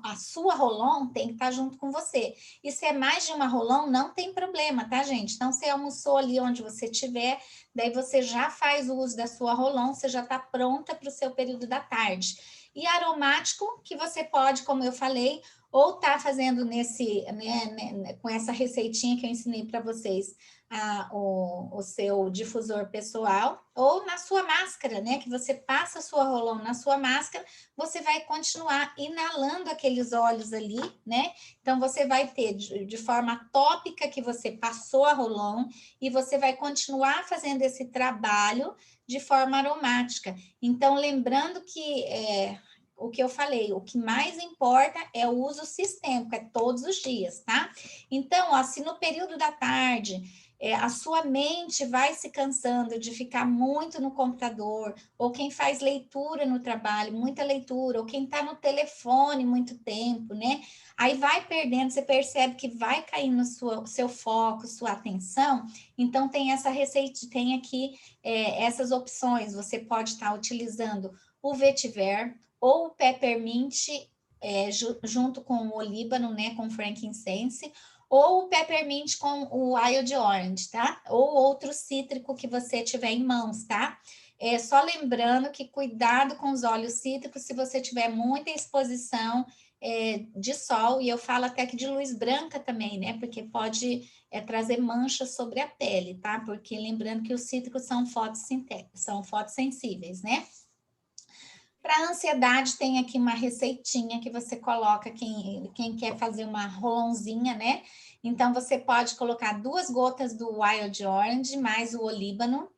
a sua rolon tem que estar junto com você. E se é mais de uma rolon, não tem problema, tá, gente? Então, você almoçou ali onde você estiver, daí você já faz o uso da sua rolon, você já está pronta para o seu período da tarde. E aromático, que você pode, como eu falei, ou tá fazendo com essa receitinha que eu ensinei para vocês, o seu difusor pessoal, ou na sua máscara, né? Que você passa a sua rolon na sua máscara, você vai continuar inalando aqueles óleos ali, né? Então, você vai ter de forma tópica que você passou a rolon, e você vai continuar fazendo esse trabalho de forma aromática. Então, lembrando que o que eu falei, o que mais importa é o uso sistêmico, é todos os dias, tá? Então, ó, se no período da tarde a sua mente vai se cansando de ficar muito no computador, ou quem faz leitura no trabalho, muita leitura, ou quem está no telefone muito tempo, né? Aí vai perdendo, você percebe que vai caindo no seu foco, sua atenção. Então, tem essa receita, tem aqui essas opções. Você pode estar utilizando o vetiver ou o peppermint junto com o olíbano, né, com frankincense, ou o peppermint com o wild orange, tá? Ou outro cítrico que você tiver em mãos, tá? Só lembrando que cuidado com os óleos cítricos, se você tiver muita exposição, de sol, e eu falo até que de luz branca também, né? Porque pode trazer manchas sobre a pele, tá? Porque lembrando que os cítricos são são fotossensíveis, né? Para ansiedade, tem aqui uma receitinha que você coloca, quem quer fazer uma rolãozinha, né? Então, você pode colocar 2 gotas do Wild Orange, mais o olíbano.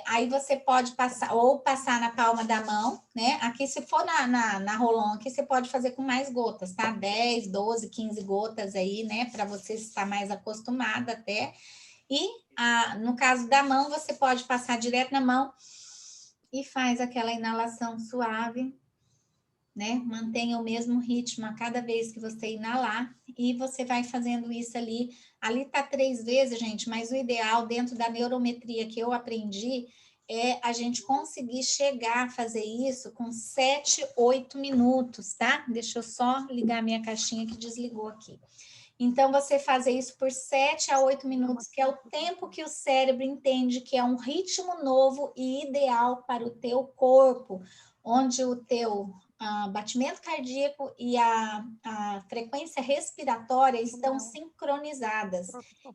Aí você pode passar na palma da mão, né? Aqui, se for na rolão, aqui você pode fazer com mais gotas, tá? 10, 12, 15 gotas aí, né? Para você estar mais acostumada até. E, no caso da mão, você pode passar direto na mão e faz aquela inalação suave, né? Mantenha o mesmo ritmo a cada vez que você inalar e você vai fazendo isso ali. Ali tá 3 vezes, gente, mas o ideal dentro da neurometria que eu aprendi é a gente conseguir chegar a fazer isso com 7, 8 minutos, tá? Deixa eu só ligar minha caixinha que desligou aqui. Então, você fazer isso por 7 a 8 minutos, que é o tempo que o cérebro entende que é um ritmo novo e ideal para o teu corpo, onde o teu batimento cardíaco e a frequência respiratória estão sincronizadas.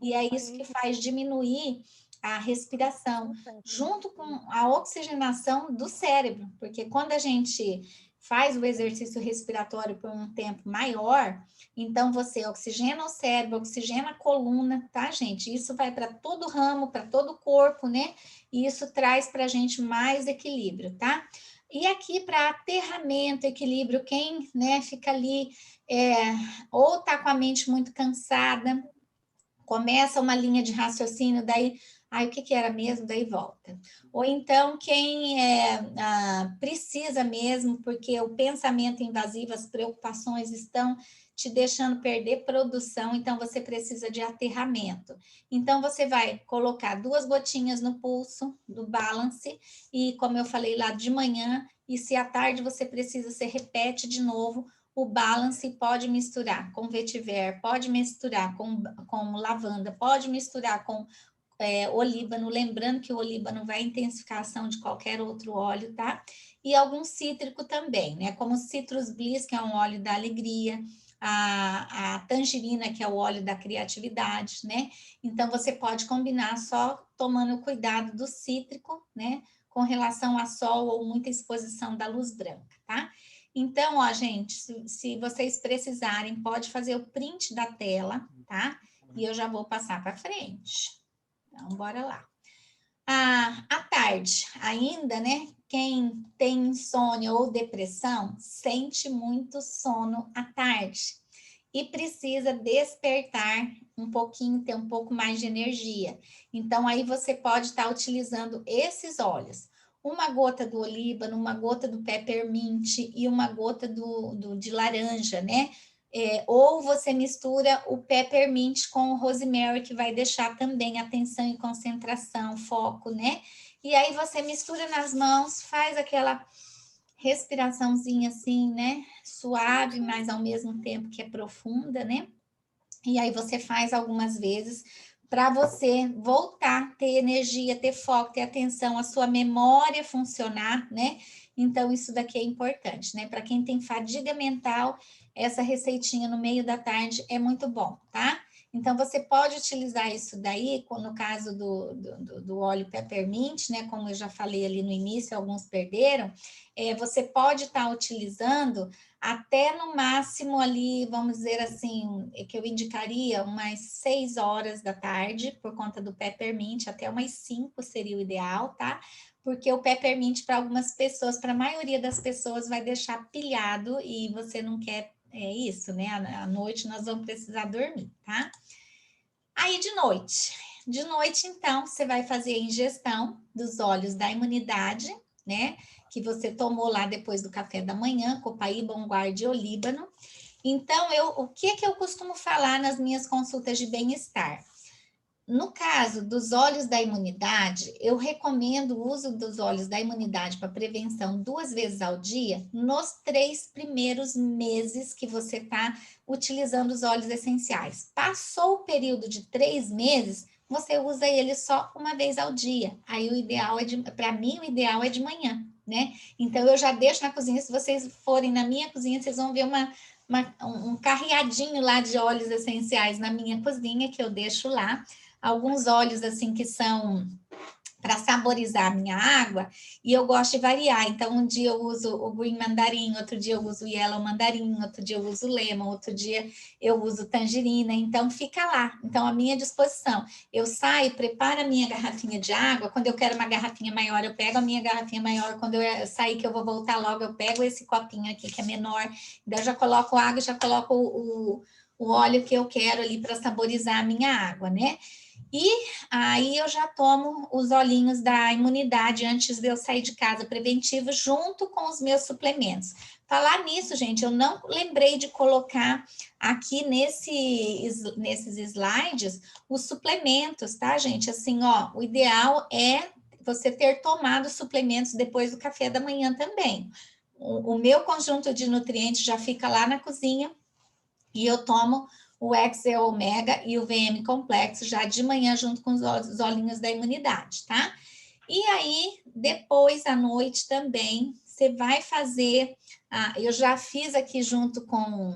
E é isso que faz diminuir a respiração, junto com a oxigenação do cérebro, porque quando a gente faz o exercício respiratório por um tempo maior, então você oxigena o cérebro, oxigena a coluna, tá, gente? Isso vai para todo o ramo, para todo o corpo, né? E isso traz para a gente mais equilíbrio, tá? E aqui para aterramento, equilíbrio, quem, né, fica ali ou tá com a mente muito cansada, começa uma linha de raciocínio, daí, o que era mesmo? Daí volta. Ou então, quem precisa mesmo, porque o pensamento invasivo, as preocupações estão te deixando perder produção, então você precisa de aterramento. Então, você vai colocar 2 gotinhas no pulso do balance, e como eu falei lá de manhã, e se à tarde você precisa, você repete de novo. O balance pode misturar com vetiver, pode misturar com lavanda, pode misturar com olíbano, lembrando que o olíbano vai intensificar a ação de qualquer outro óleo, tá? E algum cítrico também, né? Como o Citrus Bliss, que é um óleo da alegria, a tangerina, que é o óleo da criatividade, né? Então, você pode combinar só tomando cuidado do cítrico, né? Com relação a sol ou muita exposição da luz branca, tá? Então, ó, gente, se vocês precisarem, pode fazer o print da tela, tá? E eu já vou passar para frente. Então, bora lá. À tarde, ainda, né? Quem tem insônia ou depressão, sente muito sono à tarde e precisa despertar um pouquinho, ter um pouco mais de energia. Então, aí você pode estar utilizando esses óleos. Uma gota do olíbano, uma gota do peppermint e uma gota de laranja, né? Ou você mistura o peppermint com o rosemary, que vai deixar também atenção e concentração, foco, né? E aí você mistura nas mãos, faz aquela respiraçãozinha assim, né? Suave, mas ao mesmo tempo que é profunda, né? E aí você faz algumas vezes para você voltar, ter energia, ter foco, ter atenção, a sua memória funcionar, né? Então, isso daqui é importante, né? Para quem tem fadiga mental, essa receitinha no meio da tarde é muito bom, tá? Então, você pode utilizar isso daí, no caso do óleo peppermint, né? Como eu já falei ali no início, alguns perderam. Você pode estar utilizando até no máximo ali, vamos dizer assim, que eu indicaria umas 6 horas da tarde, por conta do peppermint, até umas 5 seria o ideal, tá? Porque o peppermint, para algumas pessoas, para a maioria das pessoas, vai deixar pilhado e você não quer isso, né? À noite nós vamos precisar dormir, tá? Aí de noite, então, você vai fazer a ingestão dos óleos da imunidade, né? Que você tomou lá depois do café da manhã, copaíba, onguarda e olíbano. Então, o que eu costumo falar nas minhas consultas de bem-estar? No caso dos óleos da imunidade, eu recomendo o uso dos óleos da imunidade para prevenção 2 vezes ao dia, nos 3 primeiros meses que você está utilizando os óleos essenciais. Passou o período de 3 meses, você usa ele só 1 vez ao dia. Aí o ideal para mim, o ideal é de manhã, né? Então eu já deixo na cozinha, se vocês forem na minha cozinha, vocês vão ver um carreadinho lá de óleos essenciais na minha cozinha, que eu deixo lá. Alguns óleos, assim, que são para saborizar a minha água, e eu gosto de variar. Então, um dia eu uso o green mandarim, outro dia eu uso o yellow mandarim, outro dia eu uso lemon, outro dia eu uso tangerina. Então, fica lá. Então, à minha disposição. Eu saio, preparo a minha garrafinha de água. Quando eu quero uma garrafinha maior, eu pego a minha garrafinha maior. Quando eu sair, que eu vou voltar logo, eu pego esse copinho aqui, que é menor. Daí eu já coloco água, já coloco o óleo que eu quero ali para saborizar a minha água, né? E aí eu já tomo os olhinhos da imunidade antes de eu sair de casa, preventivo, junto com os meus suplementos. Falar nisso, gente, eu não lembrei de colocar aqui nesses slides os suplementos, tá, gente? Assim, ó, o ideal é você ter tomado suplementos depois do café da manhã também. O meu conjunto de nutrientes já fica lá na cozinha e eu tomo o XE Omega e o VM Complexo já de manhã junto com os olhinhos da imunidade, tá? E aí, depois à noite também, você vai fazer... eu já fiz aqui junto com...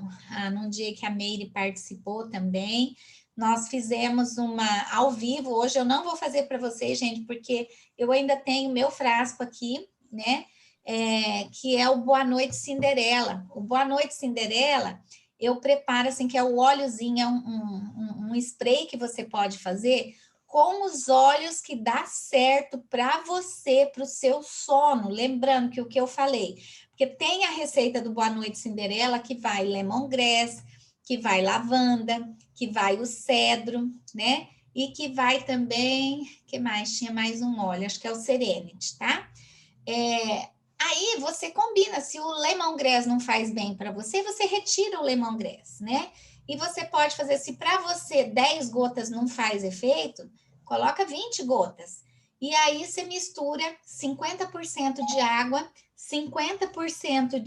num dia que a Meire participou também, nós fizemos uma ao vivo. Hoje eu não vou fazer para vocês, gente, porque eu ainda tenho meu frasco aqui, né? Que é o Boa Noite Cinderela. O Boa Noite Cinderela... eu preparo, assim, que é o óleozinho, é um spray que você pode fazer com os óleos que dá certo para você, para o seu sono. Lembrando que o que eu falei, porque tem a receita do Boa Noite Cinderela, que vai lemongrass, que vai lavanda, que vai o cedro, né? E que vai também, que mais? Tinha mais um óleo, acho que é o Serenity, tá? Aí você combina, se o lemongrass não faz bem para você, você retira o lemongrass, né? E você pode fazer, se para você 10 gotas não faz efeito, coloca 20 gotas. E aí você mistura 50% de água, 50%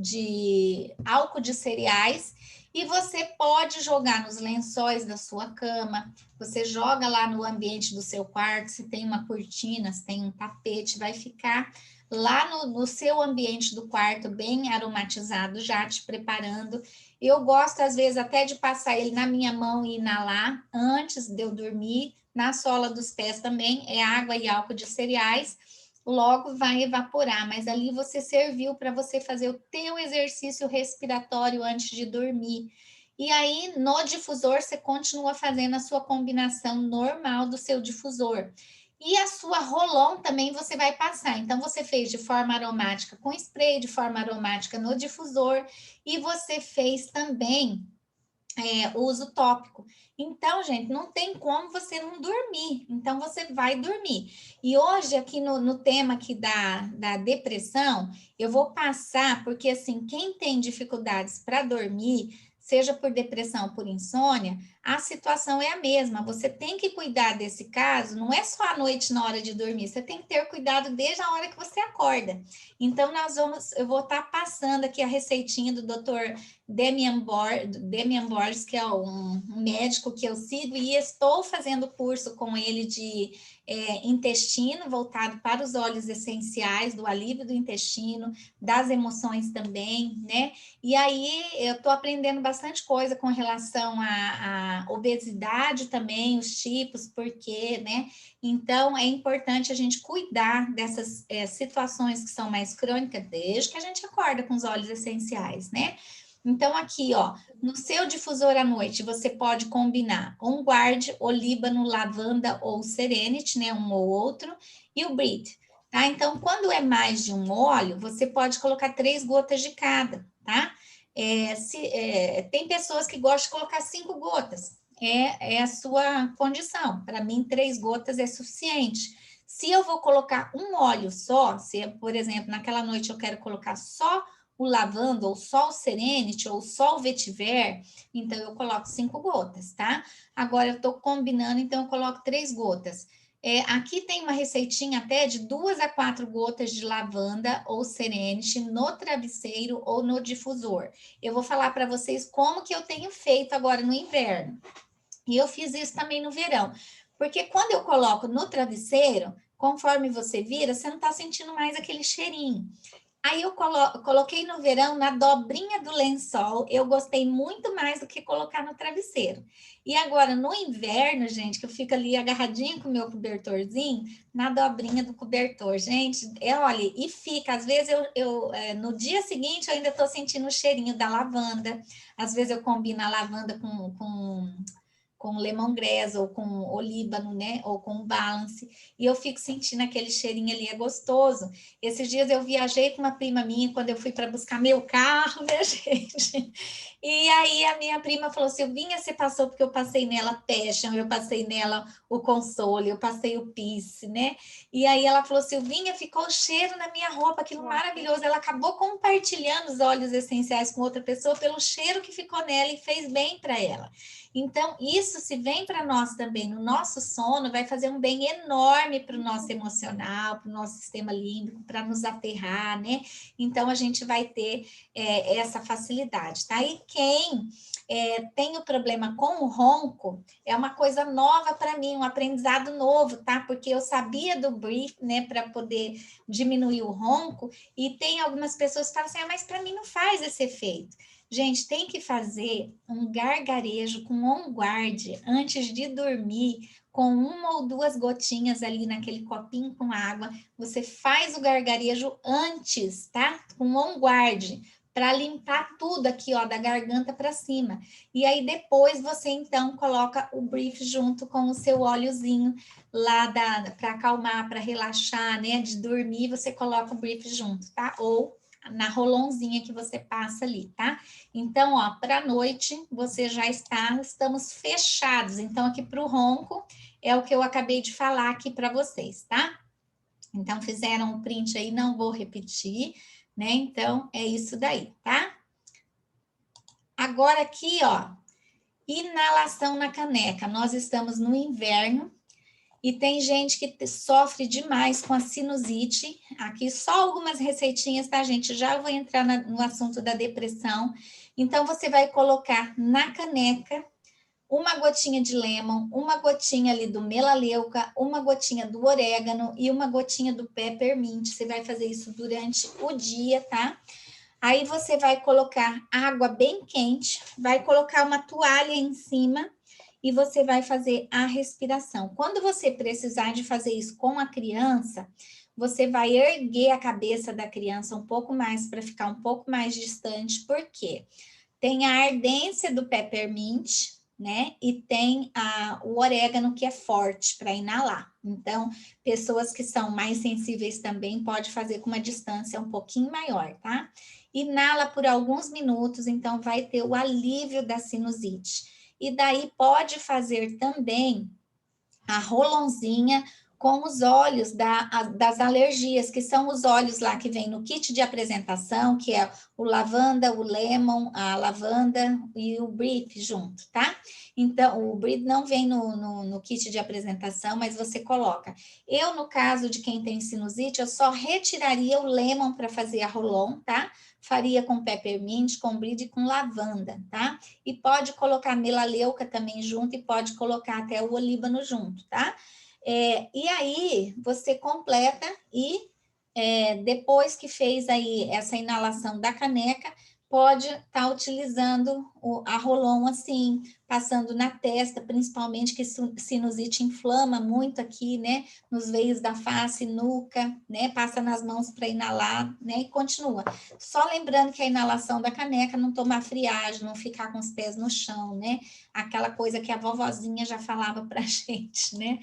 de álcool de cereais, e você pode jogar nos lençóis da sua cama, você joga lá no ambiente do seu quarto, se tem uma cortina, se tem um tapete, vai ficar lá no seu ambiente do quarto, bem aromatizado, já te preparando. Eu gosto, às vezes, até de passar ele na minha mão e inalar antes de eu dormir, na sola dos pés também, é água e álcool de cereais, logo vai evaporar, mas ali você serviu para você fazer o teu exercício respiratório antes de dormir. E aí, no difusor, você continua fazendo a sua combinação normal do seu difusor. E a sua rolon também você vai passar. Então, você fez de forma aromática com spray, de forma aromática no difusor, e você fez também uso tópico. Então, gente, não tem como você não dormir. Então, você vai dormir. E hoje, aqui no tema aqui da depressão, eu vou passar, porque assim, quem tem dificuldades para dormir, seja por depressão ou por insônia, a situação é a mesma. Você tem que cuidar desse caso, não é só à noite na hora de dormir, você tem que ter cuidado desde a hora que você acorda. Então, eu vou estar passando aqui a receitinha do Dr. Demian Borges, que é um médico que eu sigo, e estou fazendo curso com ele de intestino, voltado para os óleos essenciais, do alívio do intestino, das emoções também, né? E aí eu estou aprendendo bastante coisa com relação à obesidade também, os tipos, porquê, né? Então é importante a gente cuidar dessas situações que são mais crônicas desde que a gente acorda com os óleos essenciais, né? Então, aqui, ó, no seu difusor à noite, você pode combinar On Guard, Olíbano, Lavanda ou Serenity, né? Um ou outro, e o Breathe, tá? Então, quando é mais de um óleo, você pode colocar 3 gotas de cada, tá? Tem pessoas que gostam de colocar 5 gotas, é a sua condição. Para mim, 3 gotas é suficiente. Se eu vou colocar um óleo só, se, por exemplo, naquela noite eu quero colocar só o lavanda, ou só o Serenity, ou só o vetiver, então eu coloco 5 gotas, tá? Agora eu tô combinando, então eu coloco 3 gotas. Aqui tem uma receitinha até de 2 a 4 gotas de lavanda ou Serenity no travesseiro ou no difusor. Eu vou falar para vocês como que eu tenho feito agora no inverno. E eu fiz isso também no verão. Porque quando eu coloco no travesseiro, conforme você vira, você não está sentindo mais aquele cheirinho. Aí eu coloquei no verão na dobrinha do lençol, eu gostei muito mais do que colocar no travesseiro. E agora no inverno, gente, que eu fico ali agarradinha com o meu cobertorzinho, na dobrinha do cobertor. Gente, olha, e fica, às vezes no dia seguinte eu ainda estou sentindo o cheirinho da lavanda, às vezes eu combino a lavanda com lemongrass ou com olíbano, né? Ou com balance. E eu fico sentindo aquele cheirinho ali, é gostoso. Esses dias eu viajei com uma prima minha quando eu fui para buscar meu carro, né, gente? E aí a minha prima falou: Silvinha, você passou porque eu passei nela Passion, eu passei nela o Console, eu passei o Peace, né? E aí ela falou: Silvinha, ficou o cheiro na minha roupa, aquilo maravilhoso. Ela acabou compartilhando os óleos essenciais com outra pessoa pelo cheiro que ficou nela e fez bem para ela. Então, isso se vem para nós também, no nosso sono, vai fazer um bem enorme para o nosso emocional, para o nosso sistema límbico, para nos aterrar, né? Então, a gente vai ter essa facilidade, tá? E quem tem o problema com o ronco, é uma coisa nova para mim, um aprendizado novo, tá? Porque eu sabia do brief, né, para poder diminuir o ronco, e tem algumas pessoas que falam assim, mas para mim não faz esse efeito. Gente, tem que fazer um gargarejo com on guard antes de dormir, com uma ou duas gotinhas ali naquele copinho com água. Você faz o gargarejo antes, tá? Com on guard, para limpar tudo aqui, ó, da garganta para cima. E aí depois você então coloca o brief junto com o seu óleozinho lá para acalmar, para relaxar, né? De dormir, você coloca o brief junto, tá? Ou na rolonzinha que você passa ali, tá? Então, ó, para noite você já estamos fechados. Então, aqui para o ronco é o que eu acabei de falar aqui para vocês, tá? Então, fizeram um print aí, não vou repetir, né? Então, é isso daí, tá? Agora aqui, ó, inalação na caneca. Nós estamos no inverno, e tem gente que sofre demais com a sinusite. Aqui só algumas receitinhas, tá, gente? Já vou entrar no assunto da depressão. Então, você vai colocar na caneca uma gotinha de lemon, uma gotinha ali do melaleuca, uma gotinha do orégano e uma gotinha do peppermint. Você vai fazer isso durante o dia, tá? Aí você vai colocar água bem quente, vai colocar uma toalha em cima e você vai fazer a respiração. Quando você precisar de fazer isso com a criança, você vai erguer a cabeça da criança um pouco mais para ficar um pouco mais distante, porque tem a ardência do peppermint, né? E tem o orégano que é forte para inalar. Então, pessoas que são mais sensíveis também pode fazer com uma distância um pouquinho maior, tá? Inala por alguns minutos, então vai ter o alívio da sinusite. E daí pode fazer também a rolonzinha com os óleos das alergias, que são os óleos lá que vem no kit de apresentação, que é o lavanda, o lemon, a lavanda e o brief junto, tá? Então, o brief não vem no kit de apresentação, mas você coloca. Eu, no caso de quem tem sinusite, eu só retiraria o lemon para fazer a rolon, tá? Faria com peppermint, com brief e com lavanda, tá? E pode colocar melaleuca também junto e pode colocar até o olíbano junto, tá? E aí você completa e depois que fez aí essa inalação da caneca, pode estar utilizando a Rolon assim, passando na testa, principalmente que sinusite inflama muito aqui, né? Nos veios da face, nuca, né? Passa nas mãos para inalar, né? E continua. Só lembrando que a inalação da caneca não tomar friagem, não ficar com os pés no chão, né? Aquela coisa que a vovozinha já falava para a gente, né?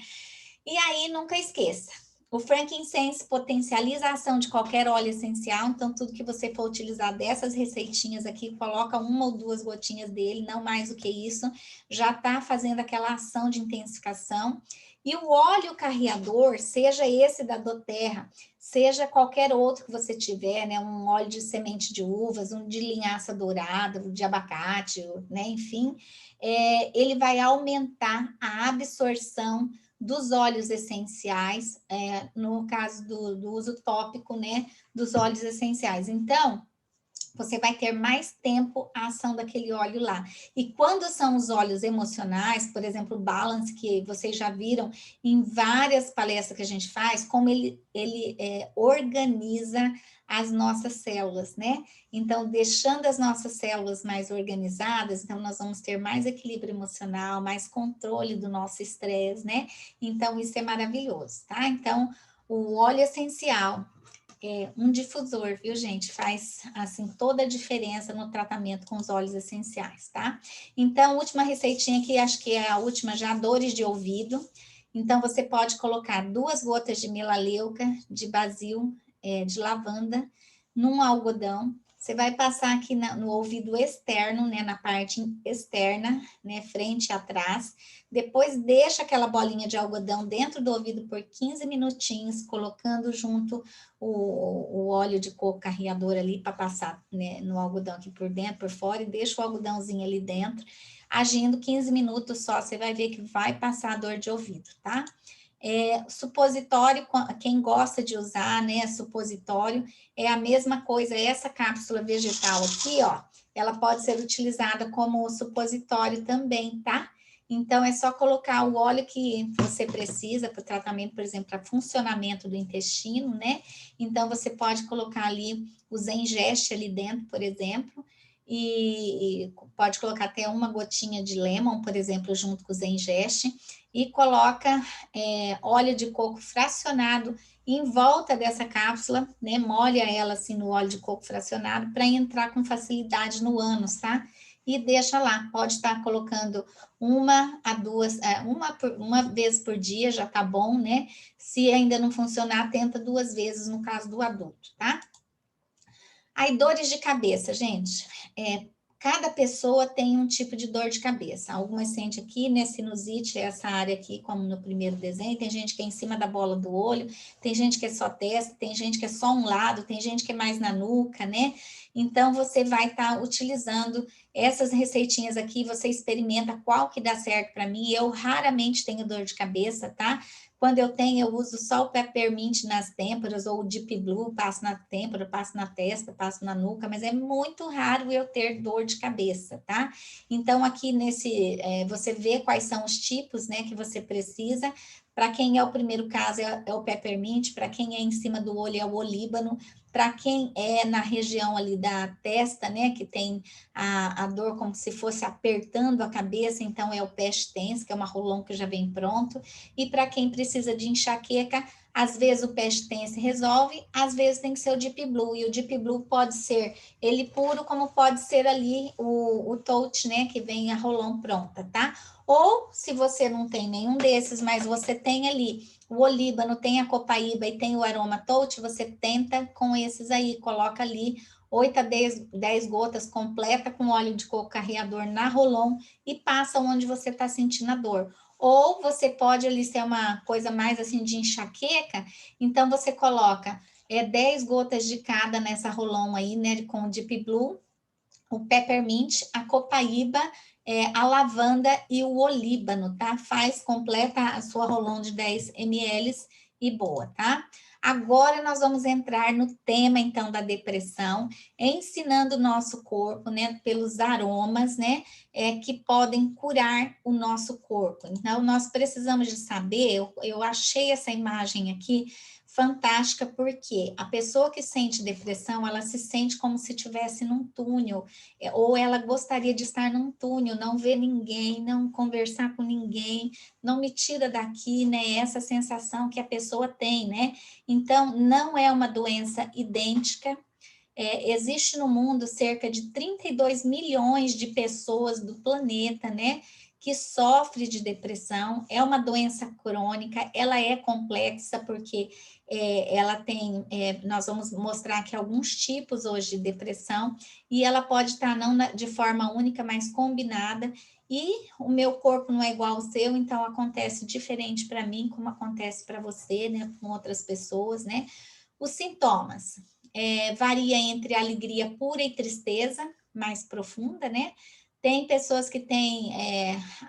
E aí, nunca esqueça, o frankincense potencializa a ação de qualquer óleo essencial, então tudo que você for utilizar dessas receitinhas aqui, coloca uma ou duas gotinhas dele, não mais do que isso, já está fazendo aquela ação de intensificação. E o óleo carreador, seja esse da doTERRA, seja qualquer outro que você tiver, né, um óleo de semente de uvas, um de linhaça dourada, de abacate, né, enfim, ele vai aumentar a absorção dos óleos essenciais, no caso do uso tópico, né, dos óleos essenciais. Então, você vai ter mais tempo a ação daquele óleo lá. E quando são os óleos emocionais, por exemplo, o Balance, que vocês já viram em várias palestras que a gente faz, como ele organiza as nossas células, né? Então, deixando as nossas células mais organizadas, então nós vamos ter mais equilíbrio emocional, mais controle do nosso estresse, né? Então, isso é maravilhoso, tá? Então, o óleo essencial um difusor, viu, gente? Faz, assim, toda a diferença no tratamento com os óleos essenciais, tá? Então, última receitinha aqui, acho que é a última já, dores de ouvido. Então, você pode colocar 2 gotas de melaleuca, de basil, de lavanda, num algodão. Você vai passar aqui no ouvido externo, né, na parte externa, né, frente e atrás. Depois deixa aquela bolinha de algodão dentro do ouvido por 15 minutinhos, colocando junto o óleo de coco carreador ali para passar, né, no algodão aqui por dentro, por fora, e deixa o algodãozinho ali dentro, agindo 15 minutos só, você vai ver que vai passar a dor de ouvido, tá? Supositório, quem gosta de usar, né, supositório, é a mesma coisa, essa cápsula vegetal aqui, ó, ela pode ser utilizada como supositório também, tá? Então, é só colocar o óleo que você precisa para o tratamento, por exemplo, para funcionamento do intestino, né? Então, você pode colocar ali o Zengeste ali dentro, por exemplo, e pode colocar até uma gotinha de lemon, por exemplo, junto com o Zengeste, e coloca óleo de coco fracionado em volta dessa cápsula, né? Molha ela assim no óleo de coco fracionado para entrar com facilidade no ânus, tá? E deixa lá, pode estar colocando uma a duas, uma vez por dia já tá bom, né? Se ainda não funcionar, tenta 2 vezes no caso do adulto, tá? Aí, dores de cabeça, gente. Cada pessoa tem um tipo de dor de cabeça. Algumas sente aqui, né? Sinusite, essa área aqui, como no primeiro desenho. Tem gente que é em cima da bola do olho, tem gente que é só testa, tem gente que é só um lado, tem gente que é mais na nuca, né? Então, você vai estar utilizando essas receitinhas aqui, você experimenta qual que dá certo para mim. Eu raramente tenho dor de cabeça, tá? Quando eu tenho, eu uso só o peppermint nas têmporas, ou o Deep Blue, passo na têmpora, passo na testa, passo na nuca, mas é muito raro eu ter dor de cabeça, tá? Então, aqui você vê quais são os tipos, né, que você precisa. Para quem é o primeiro caso, é o peppermint, para quem é em cima do olho, é o olíbano, para quem é na região ali da testa, né, que tem a dor como se fosse apertando a cabeça, então é o Past Tense, que é uma rolão que já vem pronto. E para quem precisa de enxaqueca, às vezes o Past Tense resolve, às vezes tem que ser o Deep Blue. E o Deep Blue pode ser ele puro, como pode ser ali o Touch, né, que vem a rolão pronta, tá? Ou, se você não tem nenhum desses, mas você tem ali o olíbano, tem a copaíba e tem o aroma touch, você tenta com esses aí, coloca ali 8 a 10 gotas completa com óleo de coco carreador na rolon e passa onde você está sentindo a dor. Ou você pode ali ser uma coisa mais assim de enxaqueca, então você coloca 10 gotas de cada nessa rolon aí, né, com o Deep Blue, o peppermint, a copaíba, a lavanda e o olíbano, tá? Faz, completa a sua rolão de 10 ml e boa, tá? Agora nós vamos entrar no tema, então, da depressão, ensinando o nosso corpo, né, pelos aromas, né, que podem curar o nosso corpo. Então, nós precisamos de saber, eu achei essa imagem aqui, fantástica, porque a pessoa que sente depressão, ela se sente como se estivesse num túnel, ou ela gostaria de estar num túnel, não ver ninguém, não conversar com ninguém, não me tira daqui, né? Essa sensação que a pessoa tem, né? Então, não é uma doença idêntica. Existe no mundo cerca de 32 milhões de pessoas do planeta, né? Que sofre de depressão, é uma doença crônica, ela é complexa porque ela tem, nós vamos mostrar aqui alguns tipos hoje de depressão, e ela pode estar não de forma única, mas combinada, e o meu corpo não é igual ao seu, então acontece diferente para mim, como acontece para você, né, com outras pessoas, né? Os sintomas varia entre alegria pura e tristeza mais profunda, né? Tem pessoas que têm,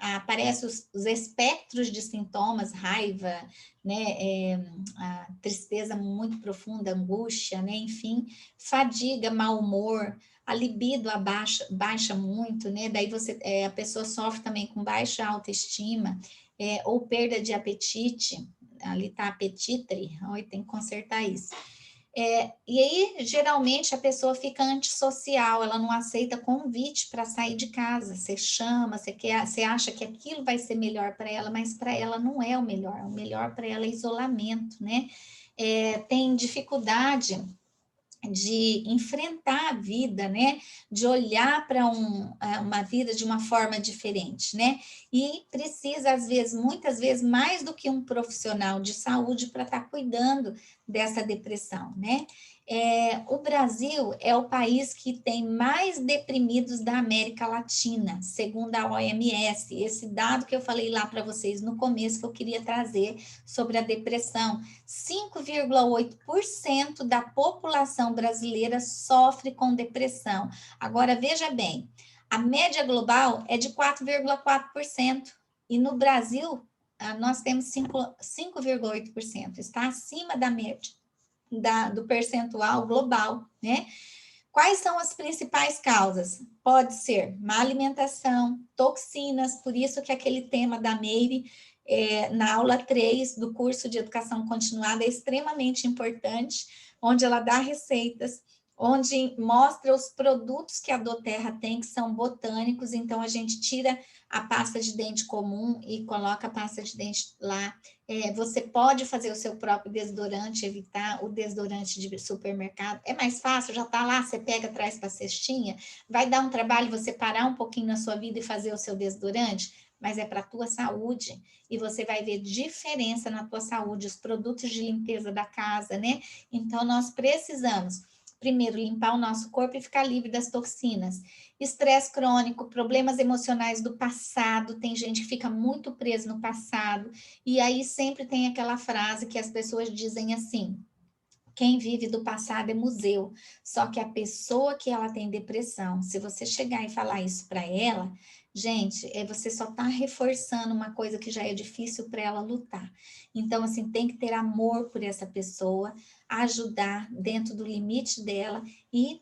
aparecem os espectros de sintomas, raiva, né, a tristeza muito profunda, angústia, né, enfim, fadiga, mau humor, a libido baixa muito, né, daí a pessoa sofre também com baixa autoestima, ou perda de apetite, ali está apetite, tem que consertar isso. E aí, geralmente, a pessoa fica antissocial, ela não aceita convite para sair de casa. Você chama, você acha que aquilo vai ser melhor para ela, mas para ela não é o melhor para ela é isolamento, né? Tem dificuldade de enfrentar a vida, né? De olhar para uma vida de uma forma diferente, né? E precisa, às vezes, muitas vezes, mais do que um profissional de saúde para estar cuidando dessa depressão, né? O Brasil é o país que tem mais deprimidos da América Latina, segundo a OMS. Esse dado que eu falei lá para vocês no começo, que eu queria trazer sobre a depressão. 5,8% da população brasileira sofre com depressão. Agora, veja bem, a média global é de 4,4%. E no Brasil, nós temos 5,8%. Está acima da média do percentual global, né? Quais são as principais causas? Pode ser má alimentação, toxinas, por isso que aquele tema da Meire, na aula 3 do curso de educação continuada, é extremamente importante, onde ela dá receitas, onde mostra os produtos que a Doterra tem, que são botânicos, então a gente tira a pasta de dente comum e coloca a pasta de dente lá. Você pode fazer o seu próprio desodorante, evitar o desodorante de supermercado. É mais fácil, já está lá, você pega, traz para a cestinha. Vai dar um trabalho você parar um pouquinho na sua vida e fazer o seu desodorante, mas é para a tua saúde. E você vai ver diferença na tua saúde, os produtos de limpeza da casa, né? Então, nós precisamos, primeiro, limpar o nosso corpo e ficar livre das toxinas. Estresse crônico, problemas emocionais do passado, tem gente que fica muito preso no passado, e aí sempre tem aquela frase que as pessoas dizem assim: quem vive do passado é museu. Só que a pessoa que ela tem depressão, se você chegar e falar isso para ela, gente, você só está reforçando uma coisa que já é difícil para ela lutar. Então, assim, tem que ter amor por essa pessoa, ajudar dentro do limite dela e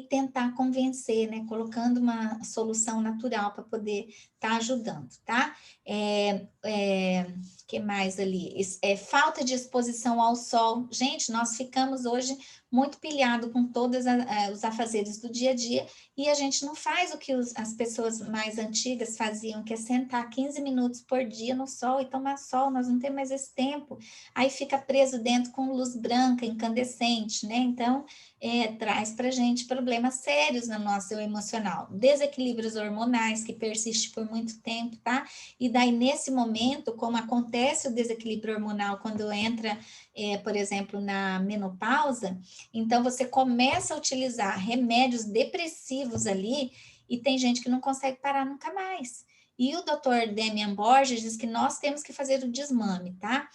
tentar convencer, né? Colocando uma solução natural para poder estar ajudando, tá? Que mais ali? Falta de exposição ao sol. Gente, nós ficamos hoje muito pilhado com todos os afazeres do dia a dia e a gente não faz o que as pessoas mais antigas faziam, que é sentar 15 minutos por dia no sol e tomar sol. Nós não temos mais esse tempo. Aí fica preso dentro com luz branca, incandescente, né? Então, traz para a gente problemas sérios no nosso emocional. Desequilíbrios hormonais que persistem por muito tempo, tá? E daí, nesse momento, como acontece o desequilíbrio hormonal quando entra, por exemplo, na menopausa, então você começa a utilizar remédios depressivos ali e tem gente que não consegue parar nunca mais. E o Dr. Demian Borges diz que nós temos que fazer o desmame, tá?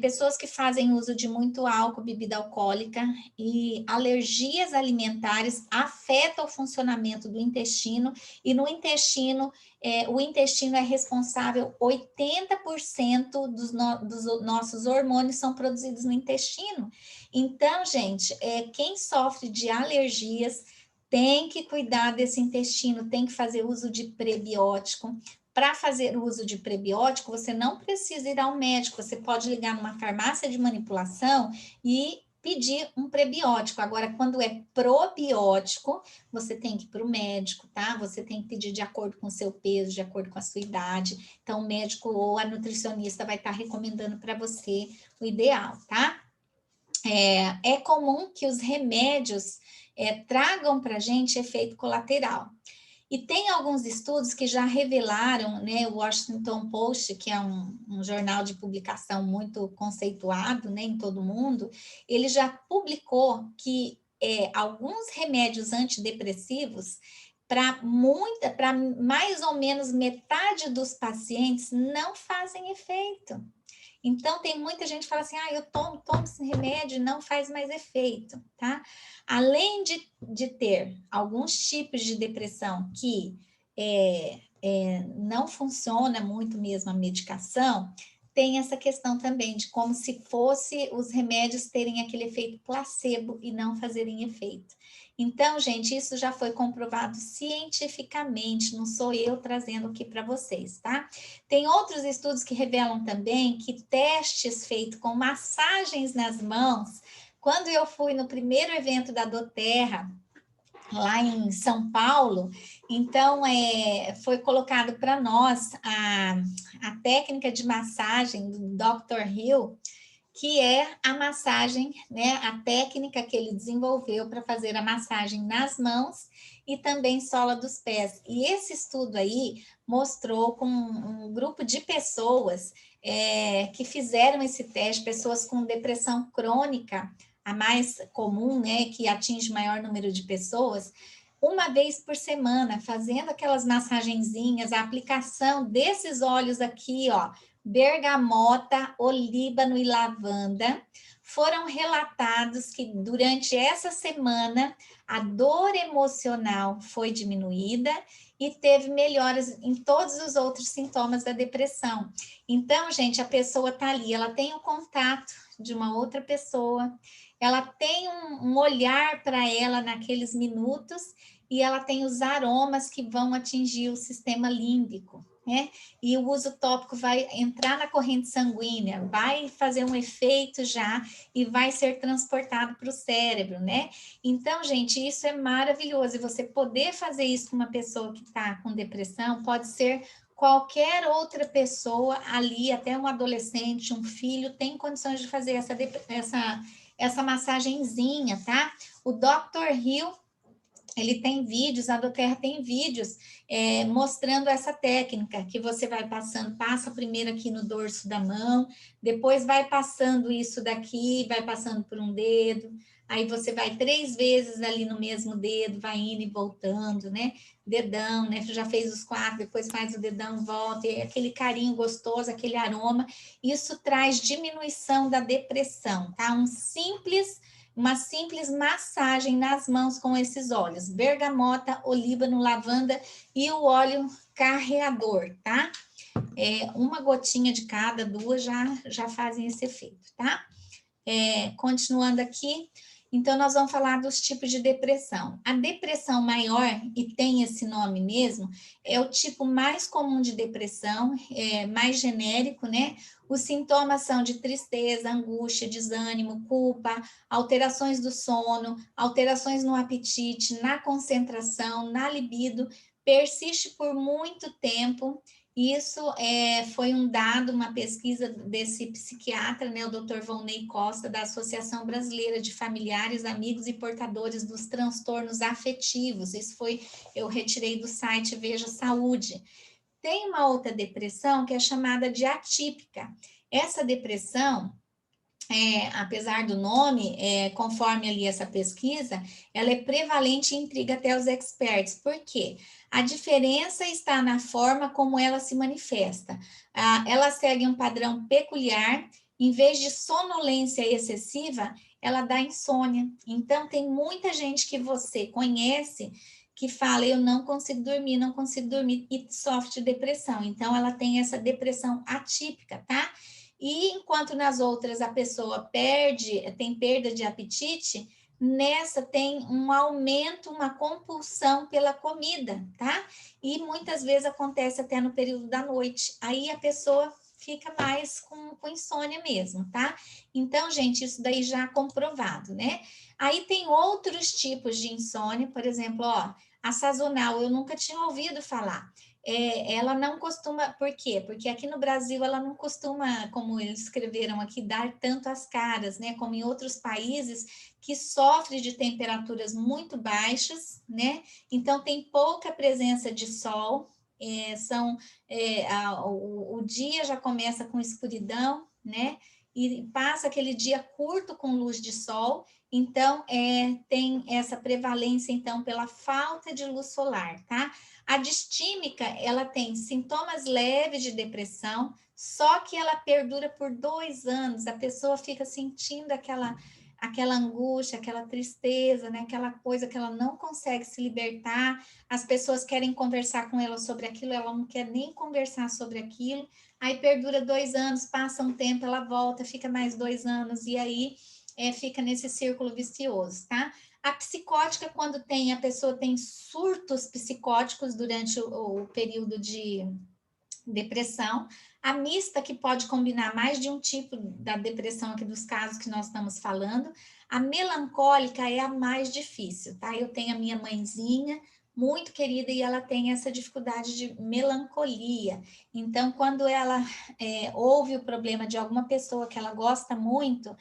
Pessoas que fazem uso de muito álcool, bebida alcoólica e alergias alimentares afetam o funcionamento do intestino e no intestino o intestino é responsável, 80% dos nossos hormônios são produzidos no intestino. Então, gente, quem sofre de alergias tem que cuidar desse intestino, tem que fazer uso de prebiótico. Para fazer uso de prebiótico, você não precisa ir ao médico, você pode ligar numa farmácia de manipulação e pedir um prebiótico. Agora, quando é probiótico, você tem que ir para o médico, tá? Você tem que pedir de acordo com o seu peso, de acordo com a sua idade. Então, o médico ou a nutricionista vai estar recomendando para você o ideal, tá? É comum que os remédios tragam para a gente efeito colateral. E tem alguns estudos que já revelaram, né, o Washington Post, que é um jornal de publicação muito conceituado, né, em todo mundo, ele já publicou que alguns remédios antidepressivos, para mais ou menos metade dos pacientes, não fazem efeito. Então, tem muita gente que fala assim, eu tomo esse remédio e não faz mais efeito, tá? Além de ter alguns tipos de depressão que não funciona muito mesmo a medicação, tem essa questão também de como se fosse os remédios terem aquele efeito placebo e não fazerem efeito. Então, gente, isso já foi comprovado cientificamente, não sou eu trazendo aqui para vocês, tá? Tem outros estudos que revelam também que testes feitos com massagens nas mãos, quando eu fui no primeiro evento da doTERRA, lá em São Paulo, então foi colocado para nós a técnica de massagem do Dr. Hill, que é a massagem, né, a técnica que ele desenvolveu para fazer a massagem nas mãos e também sola dos pés. E esse estudo aí mostrou com um grupo de pessoas que fizeram esse teste, pessoas com depressão crônica, a mais comum, né, que atinge maior número de pessoas, uma vez por semana, fazendo aquelas massagenzinhas, a aplicação desses óleos aqui, ó, bergamota, olíbano e lavanda, foram relatados que durante essa semana a dor emocional foi diminuída e teve melhoras em todos os outros sintomas da depressão. Então, gente, a pessoa tá ali, ela tem o contato de uma outra pessoa, ela tem um olhar para ela naqueles minutos e ela tem os aromas que vão atingir o sistema límbico, né? E o uso tópico vai entrar na corrente sanguínea, vai fazer um efeito já e vai ser transportado para o cérebro, né? Então, gente, isso é maravilhoso. E você poder fazer isso com uma pessoa que está com depressão, pode ser qualquer outra pessoa ali, até um adolescente, um filho, tem condições de fazer essa massagenzinha, tá? O Dr. Hill, ele tem vídeos, a doTERRA tem vídeos mostrando essa técnica, que você vai passando, passa primeiro aqui no dorso da mão, depois vai passando isso daqui, vai passando por um dedo, aí você vai 3 vezes ali no mesmo dedo, vai indo e voltando, né? Dedão, né? Você já fez os 4, depois faz o dedão, volta, e aquele carinho gostoso, aquele aroma, isso traz diminuição da depressão, tá? Uma simples massagem nas mãos com esses óleos, bergamota, olíbano, lavanda e o óleo carreador, tá? Uma gotinha de cada, 2 já fazem esse efeito, tá? Continuando aqui, então nós vamos falar dos tipos de depressão. A depressão maior, e tem esse nome mesmo, é o tipo mais comum de depressão, mais genérico, né? Os sintomas são de tristeza, angústia, desânimo, culpa, alterações do sono, alterações no apetite, na concentração, na libido, persiste por muito tempo. Isso foi um dado, uma pesquisa desse psiquiatra, né, o Dr. Volney Costa, da Associação Brasileira de Familiares, Amigos e Portadores dos Transtornos Afetivos. Isso eu retirei do site Veja Saúde. Tem uma outra depressão que é chamada de atípica. Essa depressão, apesar do nome, conforme ali essa pesquisa, ela é prevalente e intriga até os experts. Por quê? A diferença está na forma como ela se manifesta. Ela segue um padrão peculiar, em vez de sonolência excessiva, ela dá insônia. Então, tem muita gente que você conhece que fala, eu não consigo dormir, e sofre de depressão. Então, ela tem essa depressão atípica, tá? E enquanto nas outras a pessoa tem perda de apetite, nessa tem um aumento, uma compulsão pela comida, tá? E muitas vezes acontece até no período da noite. Aí a pessoa fica mais com insônia mesmo, tá? Então, gente, isso daí já comprovado, né? Aí tem outros tipos de insônia, por exemplo, ó, a sazonal, eu nunca tinha ouvido falar. Ela não costuma, por quê? Porque aqui no Brasil ela não costuma, como eles escreveram aqui, dar tanto as caras, né? Como em outros países que sofrem de temperaturas muito baixas, né? Então tem pouca presença de sol, o dia já começa com escuridão, né? E passa aquele dia curto com luz de sol, então tem essa prevalência então pela falta de luz solar, tá? A distímica, ela tem sintomas leves de depressão, só que ela perdura por 2 anos, a pessoa fica sentindo aquela angústia, aquela tristeza, né? Aquela coisa que ela não consegue se libertar, as pessoas querem conversar com ela sobre aquilo, ela não quer nem conversar sobre aquilo, aí perdura 2 anos, passa um tempo, ela volta, fica mais 2 anos, e aí fica nesse círculo vicioso, tá? A psicótica, quando a pessoa tem surtos psicóticos durante o período de depressão, a mista, que pode combinar mais de um tipo da depressão aqui dos casos que nós estamos falando, a melancólica é a mais difícil, tá? Eu tenho a minha mãezinha, muito querida, e ela tem essa dificuldade de melancolia. Então, quando ela ouve o problema de alguma pessoa que ela gosta muito,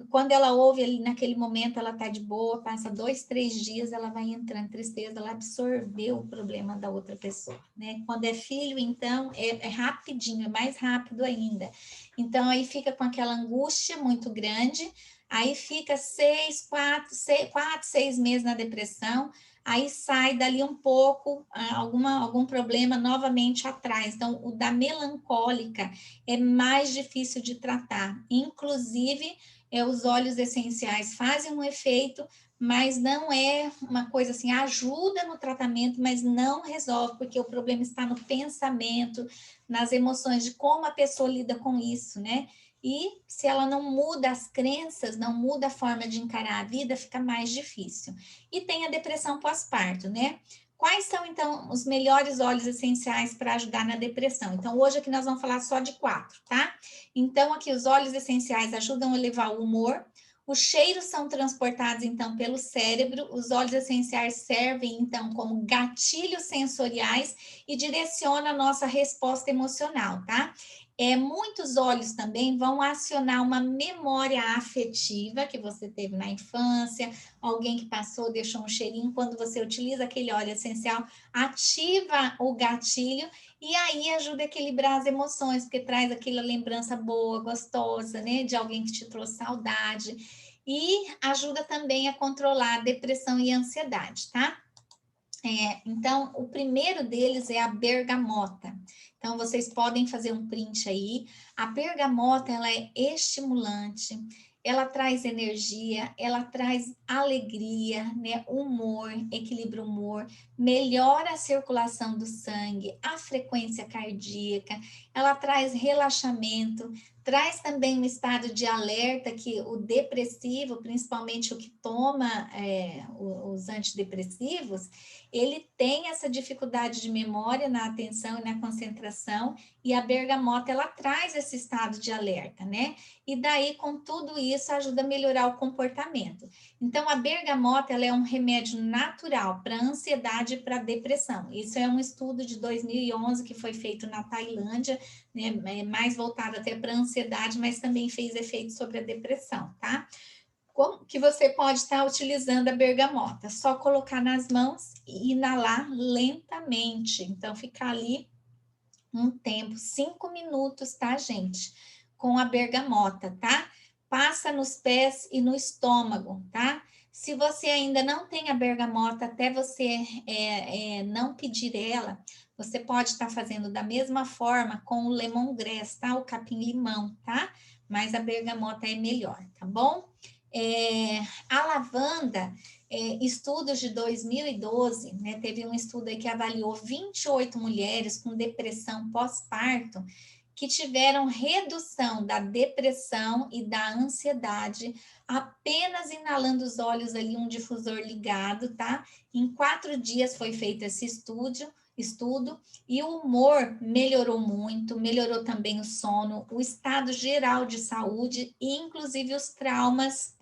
quando ela ouve ali naquele momento, ela tá de boa, passa 2, 3 dias, ela vai entrando em tristeza, ela absorveu o problema da outra pessoa, né? Quando é filho, então, é rapidinho, é mais rápido ainda. Então, aí fica com aquela angústia muito grande, aí fica 4, 6 meses na depressão, aí sai dali um pouco, algum problema novamente atrás. Então, o da melancólica é mais difícil de tratar, inclusive os óleos essenciais fazem um efeito, mas não é uma coisa assim, ajuda no tratamento, mas não resolve, porque o problema está no pensamento, nas emoções, de como a pessoa lida com isso, né? E se ela não muda as crenças, não muda a forma de encarar a vida, fica mais difícil. E tem a depressão pós-parto, né? Quais são, então, os melhores óleos essenciais para ajudar na depressão? Então, hoje aqui nós vamos falar só de 4, tá? Então, aqui os óleos essenciais ajudam a elevar o humor, os cheiros são transportados, então, pelo cérebro, os óleos essenciais servem, então, como gatilhos sensoriais e direcionam a nossa resposta emocional, tá? Muitos óleos também vão acionar uma memória afetiva que você teve na infância, alguém que passou, deixou um cheirinho, quando você utiliza aquele óleo essencial, ativa o gatilho e aí ajuda a equilibrar as emoções, porque traz aquela lembrança boa, gostosa, né, de alguém que te trouxe saudade, e ajuda também a controlar a depressão e a ansiedade, tá? Então, o primeiro deles é a bergamota. Então, vocês podem fazer um print aí. A bergamota, ela é estimulante, ela traz energia, ela traz alegria, né? Humor, equilibra o humor, melhora a circulação do sangue, a frequência cardíaca, ela traz relaxamento, traz também um estado de alerta que o depressivo, principalmente o que toma os antidepressivos, ele tem essa dificuldade de memória na atenção e na concentração, e a bergamota, ela traz esse estado de alerta, né? E daí, com tudo isso, ajuda a melhorar o comportamento. Então, a bergamota, ela é um remédio natural para ansiedade e para depressão. Isso é um estudo de 2011 que foi feito na Tailândia, né? Mais voltado até para ansiedade, mas também fez efeito sobre a depressão, tá? Como que você pode estar utilizando a bergamota? Só colocar nas mãos e inalar lentamente. Então, ficar ali um tempo, 5 minutos, tá, gente? Com a bergamota, tá? Passa nos pés e no estômago, tá? Se você ainda não tem a bergamota, até você não pedir ela, você pode estar fazendo da mesma forma com o lemongrass, tá? O capim-limão, tá? Mas a bergamota é melhor, tá bom? A lavanda, estudos de 2012, né, teve um estudo aí que avaliou 28 mulheres com depressão pós-parto que tiveram redução da depressão e da ansiedade apenas inalando os óleos ali, um difusor ligado, tá? Em 4 dias foi feito esse estudo, e o humor melhorou muito, melhorou também o sono, o estado geral de saúde e inclusive os traumas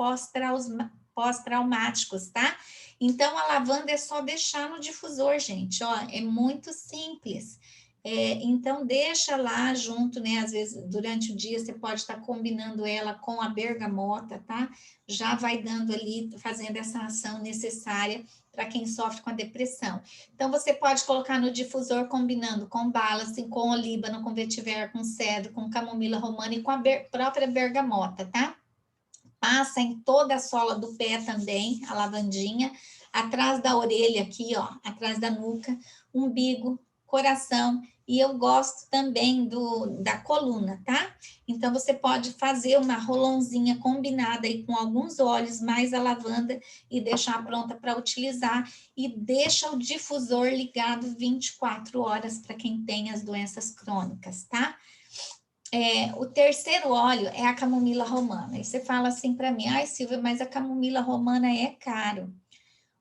pós-traumáticos, tá? Então, a lavanda é só deixar no difusor, gente, ó, é muito simples. Então, deixa lá junto, né? Às vezes, durante o dia, você pode estar combinando ela com a bergamota, tá? Já vai dando ali, fazendo essa ação necessária para quem sofre com a depressão. Então, você pode colocar no difusor combinando com bálsamo, com olíbano, com vetiver, com cedro, com camomila romana e com a própria bergamota, tá? Passa em toda a sola do pé também, a lavandinha, atrás da orelha aqui, ó, atrás da nuca, umbigo, coração e eu gosto também da coluna, tá? Então, você pode fazer uma rolãozinha combinada aí com alguns óleos, mais a lavanda, e deixar pronta para utilizar. E deixa o difusor ligado 24 horas para quem tem as doenças crônicas, tá? O terceiro óleo é a camomila romana. E você fala assim para mim, ai, Silvia, mas a camomila romana é caro.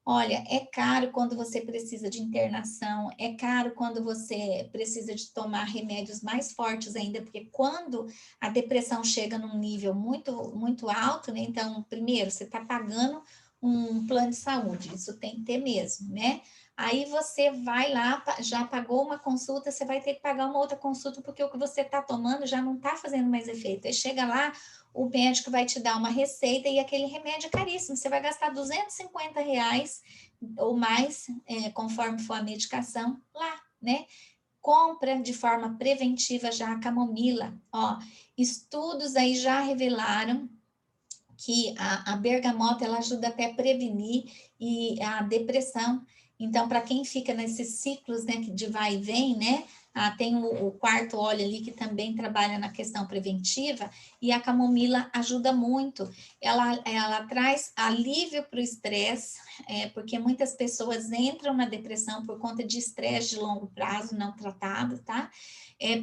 Olha, é caro quando você precisa de internação, é caro quando você precisa de tomar remédios mais fortes ainda, porque quando a depressão chega num nível muito alto, né? Então, primeiro, você está pagando um plano de saúde, isso tem que ter mesmo, né? Aí você vai lá, já pagou uma consulta, você vai ter que pagar uma outra consulta, porque o que você está tomando já não está fazendo mais efeito. Aí chega lá, o médico vai te dar uma receita e aquele remédio é caríssimo. Você vai gastar R$ 250 ou mais, conforme for a medicação, lá, né? Compra de forma preventiva já a camomila. Ó, estudos aí já revelaram que a bergamota ela ajuda até a prevenir a depressão. Então, para quem fica nesses ciclos, né, de vai e vem, né? Tem o quarto óleo ali que também trabalha na questão preventiva, e a camomila ajuda muito. Ela traz alívio para o estresse, porque muitas pessoas entram na depressão por conta de estresse de longo prazo não tratado, tá?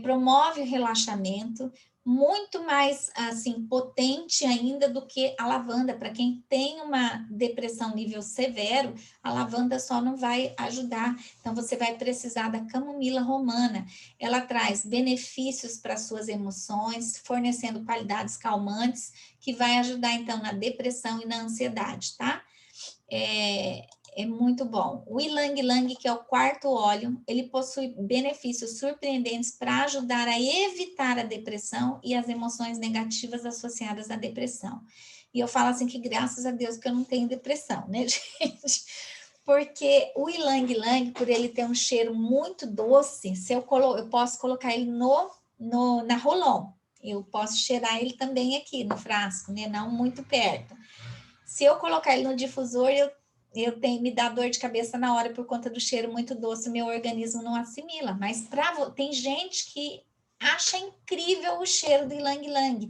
Promove o relaxamento, muito mais assim potente ainda do que a lavanda. Para quem tem uma depressão nível severo, a lavanda só não vai ajudar. Então você vai precisar da camomila romana. Ela traz benefícios para suas emoções, fornecendo qualidades calmantes que vai ajudar então na depressão e na ansiedade, tá? É muito bom. O Ylang Ylang, que é o quarto óleo, ele possui benefícios surpreendentes para ajudar a evitar a depressão e as emoções negativas associadas à depressão. E eu falo assim que graças a Deus que eu não tenho depressão, né, gente? Porque o Ylang Ylang, por ele ter um cheiro muito doce, eu posso colocar ele na Rolon. Eu posso cheirar ele também aqui no frasco, né? Não muito perto. Se eu colocar ele no difusor, me dá dor de cabeça na hora por conta do cheiro muito doce, meu organismo não assimila. Mas tem gente que acha incrível o cheiro do Ylang Ylang.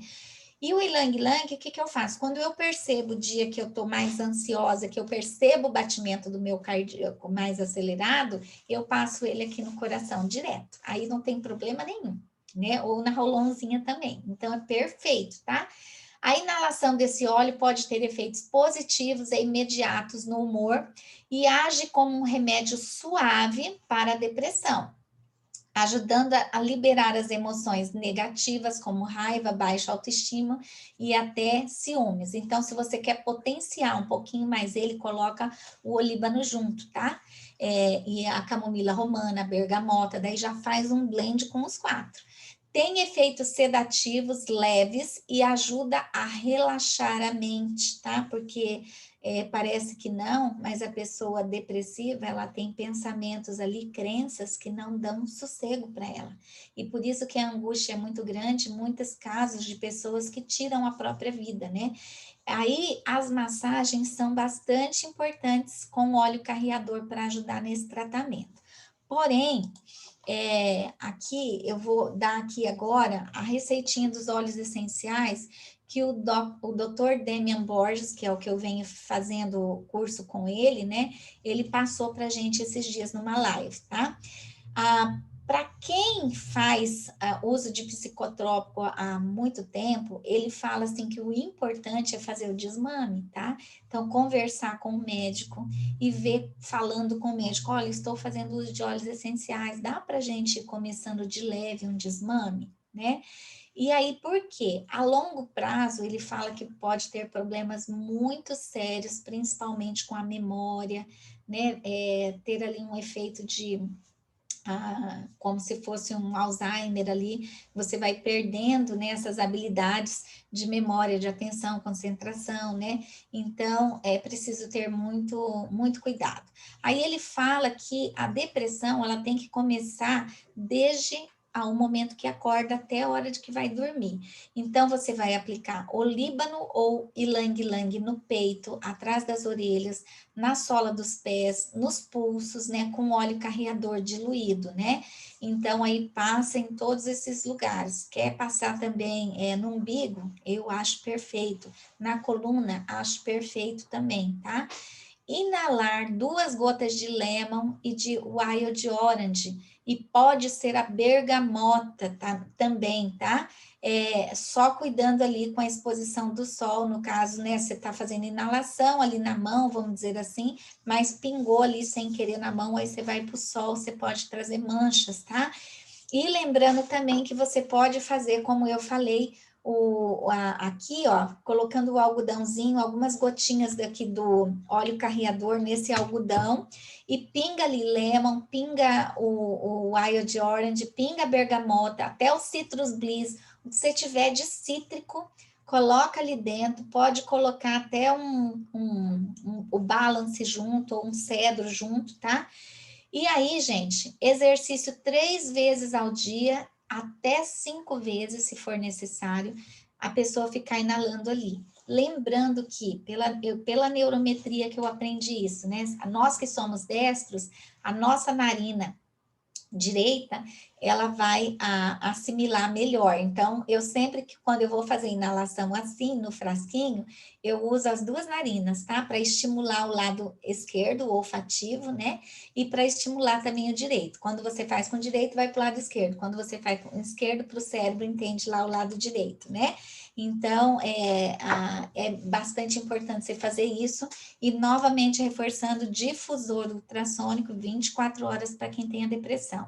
E o Ylang Ylang, o que eu faço? Quando eu percebo o dia que eu estou mais ansiosa, que eu percebo o batimento do meu cardíaco mais acelerado, eu passo ele aqui no coração direto. Aí não tem problema nenhum, né? Ou na rolonzinha também. Então é perfeito, tá? A inalação desse óleo pode ter efeitos positivos e imediatos no humor e age como um remédio suave para a depressão, ajudando a liberar as emoções negativas, como raiva, baixa autoestima e até ciúmes. Então, se você quer potenciar um pouquinho mais ele, coloca o olíbano junto, tá? E a camomila romana, a bergamota, daí já faz um blend com os quatro. Tem efeitos sedativos leves e ajuda a relaxar a mente, tá? Porque parece que não, mas a pessoa depressiva, ela tem pensamentos ali, crenças que não dão sossego para ela. E por isso que a angústia é muito grande, muitos casos de pessoas que tiram a própria vida, né? Aí as massagens são bastante importantes com óleo carreador para ajudar nesse tratamento. Porém, aqui eu vou dar aqui agora a receitinha dos óleos essenciais que o Dr. Damian Borges, que é o que eu venho fazendo o curso com ele, né? Ele passou para a gente esses dias numa live, tá? Para quem faz uso de psicotrópico há muito tempo, ele fala assim que o importante é fazer o desmame, tá? Então, conversar com o médico e ver, falando com o médico, olha, estou fazendo uso de óleos essenciais, dá para gente ir começando de leve um desmame, né? E aí, por quê? A longo prazo, ele fala que pode ter problemas muito sérios, principalmente com a memória, né? Ter ali um efeito de como se fosse um Alzheimer ali, você vai perdendo, né, essas habilidades de memória, de atenção, concentração, né? Então, é preciso ter muito cuidado. Aí ele fala que a depressão, ela tem que começar desde ao momento que acorda até a hora de que vai dormir. Então, você vai aplicar olíbano ou ilang-ilang no peito, atrás das orelhas, na sola dos pés, nos pulsos, né, com óleo carreador diluído, né? Então, aí passa em todos esses lugares. Quer passar também no umbigo? Eu acho perfeito. Na coluna, acho perfeito também, tá? Inalar 2 gotas de lemon e de wild orange, e pode ser a bergamota também, tá? Só cuidando ali com a exposição do sol, no caso, né? Você tá fazendo inalação ali na mão, vamos dizer assim, mas pingou ali sem querer na mão, aí você vai pro sol, você pode trazer manchas, tá? E lembrando também que você pode fazer, como eu falei, aqui, ó, colocando o algodãozinho, algumas gotinhas daqui do óleo carreador nesse algodão, e pinga ali lemon, pinga o wild orange, pinga a bergamota, até o citrus bliss, o que você tiver de cítrico, coloca ali dentro, pode colocar até o balance junto, ou um cedro junto, tá? E aí, gente, exercício 3 vezes ao dia, até 5 vezes, se for necessário, a pessoa ficar inalando ali. Lembrando que, pela neurometria que eu aprendi isso, né? Nós que somos destros, a nossa narina direita, ela vai assimilar melhor. Então, eu sempre que quando eu vou fazer inalação assim, no frasquinho, eu uso as 2 narinas, tá? Para estimular o lado esquerdo, o olfativo, né? E para estimular também o direito. Quando você faz com o direito, vai para o lado esquerdo. Quando você faz com o esquerdo, para o cérebro, entende lá o lado direito, né? Então, é bastante importante você fazer isso. E, novamente, reforçando, difusor ultrassônico 24 horas para quem tem a depressão.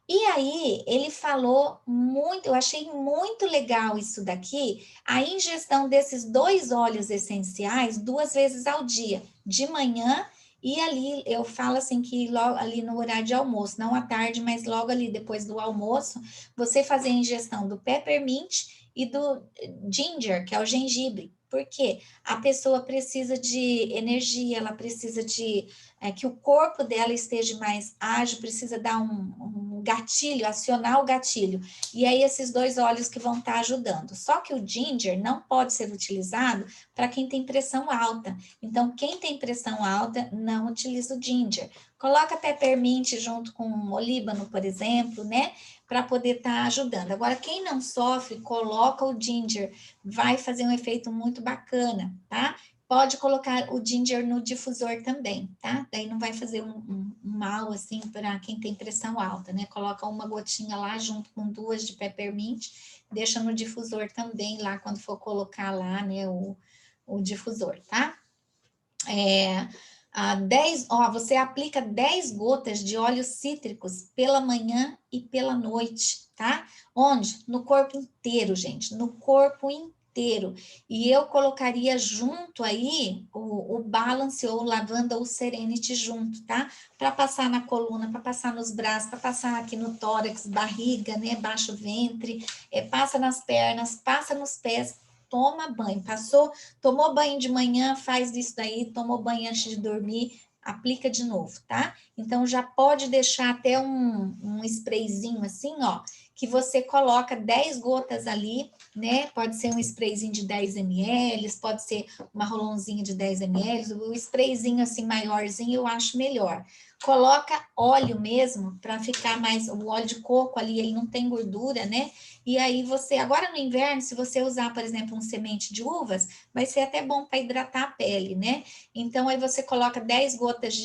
E aí, ele falou muito, eu achei muito legal isso daqui, a ingestão desses 2 óleos essenciais 2 vezes ao dia, de manhã e ali, eu falo assim que logo ali no horário de almoço, não à tarde, mas logo ali depois do almoço, você fazer a ingestão do peppermint e do ginger, que é o gengibre. Por quê? A pessoa precisa de energia, ela precisa de que o corpo dela esteja mais ágil, precisa dar um gatilho, acionar o gatilho. E aí, esses 2 óleos que vão estar ajudando. Só que o ginger não pode ser utilizado para quem tem pressão alta. Então, quem tem pressão alta, não utiliza o ginger. Coloca peppermint junto com olíbano, por exemplo, né? Para poder estar ajudando. Agora, quem não sofre, coloca o ginger. Vai fazer um efeito muito bacana, tá? Pode colocar o ginger no difusor também, tá? Daí não vai fazer um mal, assim, para quem tem pressão alta, né? Coloca uma gotinha lá junto com 2 de peppermint, deixa no difusor também lá, quando for colocar lá, né, o difusor, tá? Você aplica 10 gotas de óleos cítricos pela manhã e pela noite, tá? Onde? No corpo inteiro, gente, no corpo inteiro. E eu colocaria junto aí o Balance ou Lavanda ou Serenity junto, tá? Para passar na coluna, para passar nos braços, para passar aqui no tórax, barriga, né? Baixo ventre, passa nas pernas, passa nos pés. Toma banho, tomou banho de manhã, faz isso daí, tomou banho antes de dormir, aplica de novo, tá? Então, já pode deixar até um sprayzinho assim, ó, que você coloca 10 gotas ali, né? Pode ser um sprayzinho de 10 ml, pode ser uma rolãozinha de 10 ml, o sprayzinho assim maiorzinho eu acho melhor. Coloca óleo mesmo, para ficar mais, o óleo de coco ali, ele não tem gordura, né? E aí você, agora no inverno, se você usar, por exemplo, um semente de uvas, vai ser até bom para hidratar a pele, né? Então, aí você coloca 10 gotas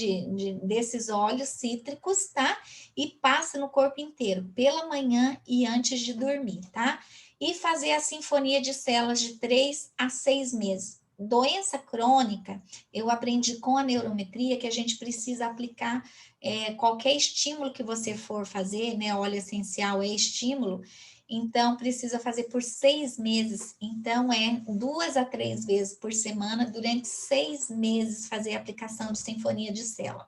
desses óleos cítricos, tá? E passa no corpo inteiro, pela manhã e antes de dormir, tá? E fazer a sinfonia de células de 3 a 6 meses. Doença crônica, eu aprendi com a neurometria que a gente precisa aplicar qualquer estímulo que você for fazer, né? Óleo essencial é estímulo, então precisa fazer por 6 meses. Então, 2 a 3 vezes por semana, durante 6 meses, fazer a aplicação de sinfonia de célula.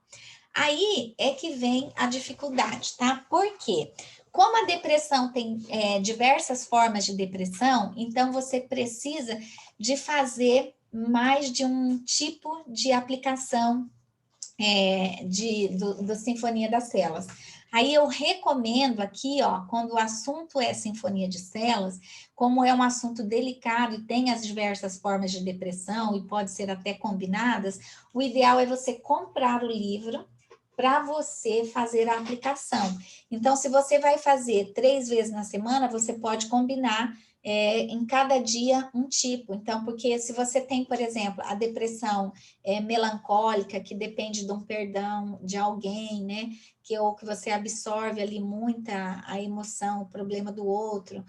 Aí é que vem a dificuldade, tá? Por quê? Como a depressão tem diversas formas de depressão, então você precisa de fazer mais de um tipo de aplicação do Sinfonia das Células. Aí eu recomendo aqui, ó, quando o assunto é sinfonia de células, como é um assunto delicado e tem as diversas formas de depressão e pode ser até combinadas, o ideal é você comprar o livro para você fazer a aplicação. Então, se você vai fazer 3 vezes na semana, você pode combinar em cada dia um tipo. Então, porque se você tem, por exemplo, a depressão melancólica, que depende de um perdão de alguém, né? Ou que você absorve ali muita a emoção, o problema do outro.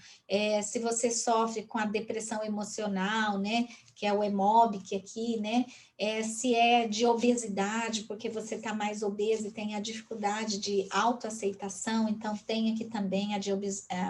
Se você sofre com a depressão emocional, né? Que é o EMOB, aqui, né? Se é de obesidade, porque você está mais obeso e tem a dificuldade de autoaceitação, então tem aqui também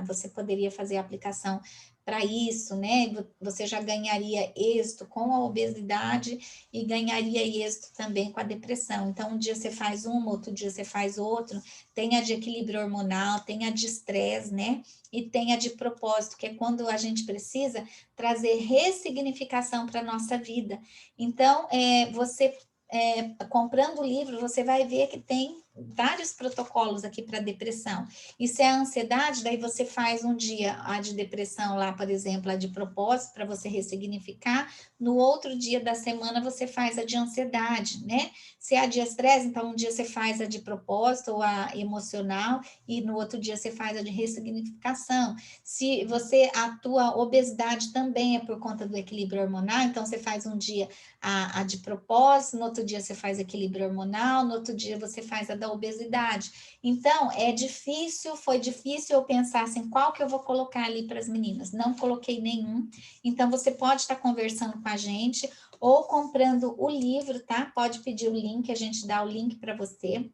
você poderia fazer a aplicação para isso, né? Você já ganharia êxito com a obesidade e ganharia êxito também com a depressão. Então, um dia você faz uma, outro dia você faz outro. Tem a de equilíbrio hormonal, tem a de estresse, né? E tem a de propósito, que é quando a gente precisa trazer ressignificação para a nossa vida. Então, você comprando o livro, você vai ver que tem vários protocolos aqui para depressão. E se é a ansiedade, daí você faz um dia a de depressão lá, por exemplo, a de propósito, para você ressignificar. No outro dia da semana, você faz a de ansiedade, né? Se é a de estresse, então um dia você faz a de propósito ou a emocional, e no outro dia você faz a de ressignificação. Se a tua obesidade também é por conta do equilíbrio hormonal, então você faz um dia a de propósito, no outro dia você faz equilíbrio hormonal, no outro dia você faz a da obesidade. Então, foi difícil eu pensar assim, qual que eu vou colocar ali para as meninas? Não coloquei nenhum. Então, você pode estar conversando com a gente ou comprando o livro, tá? Pode pedir o link, a gente dá o link para você.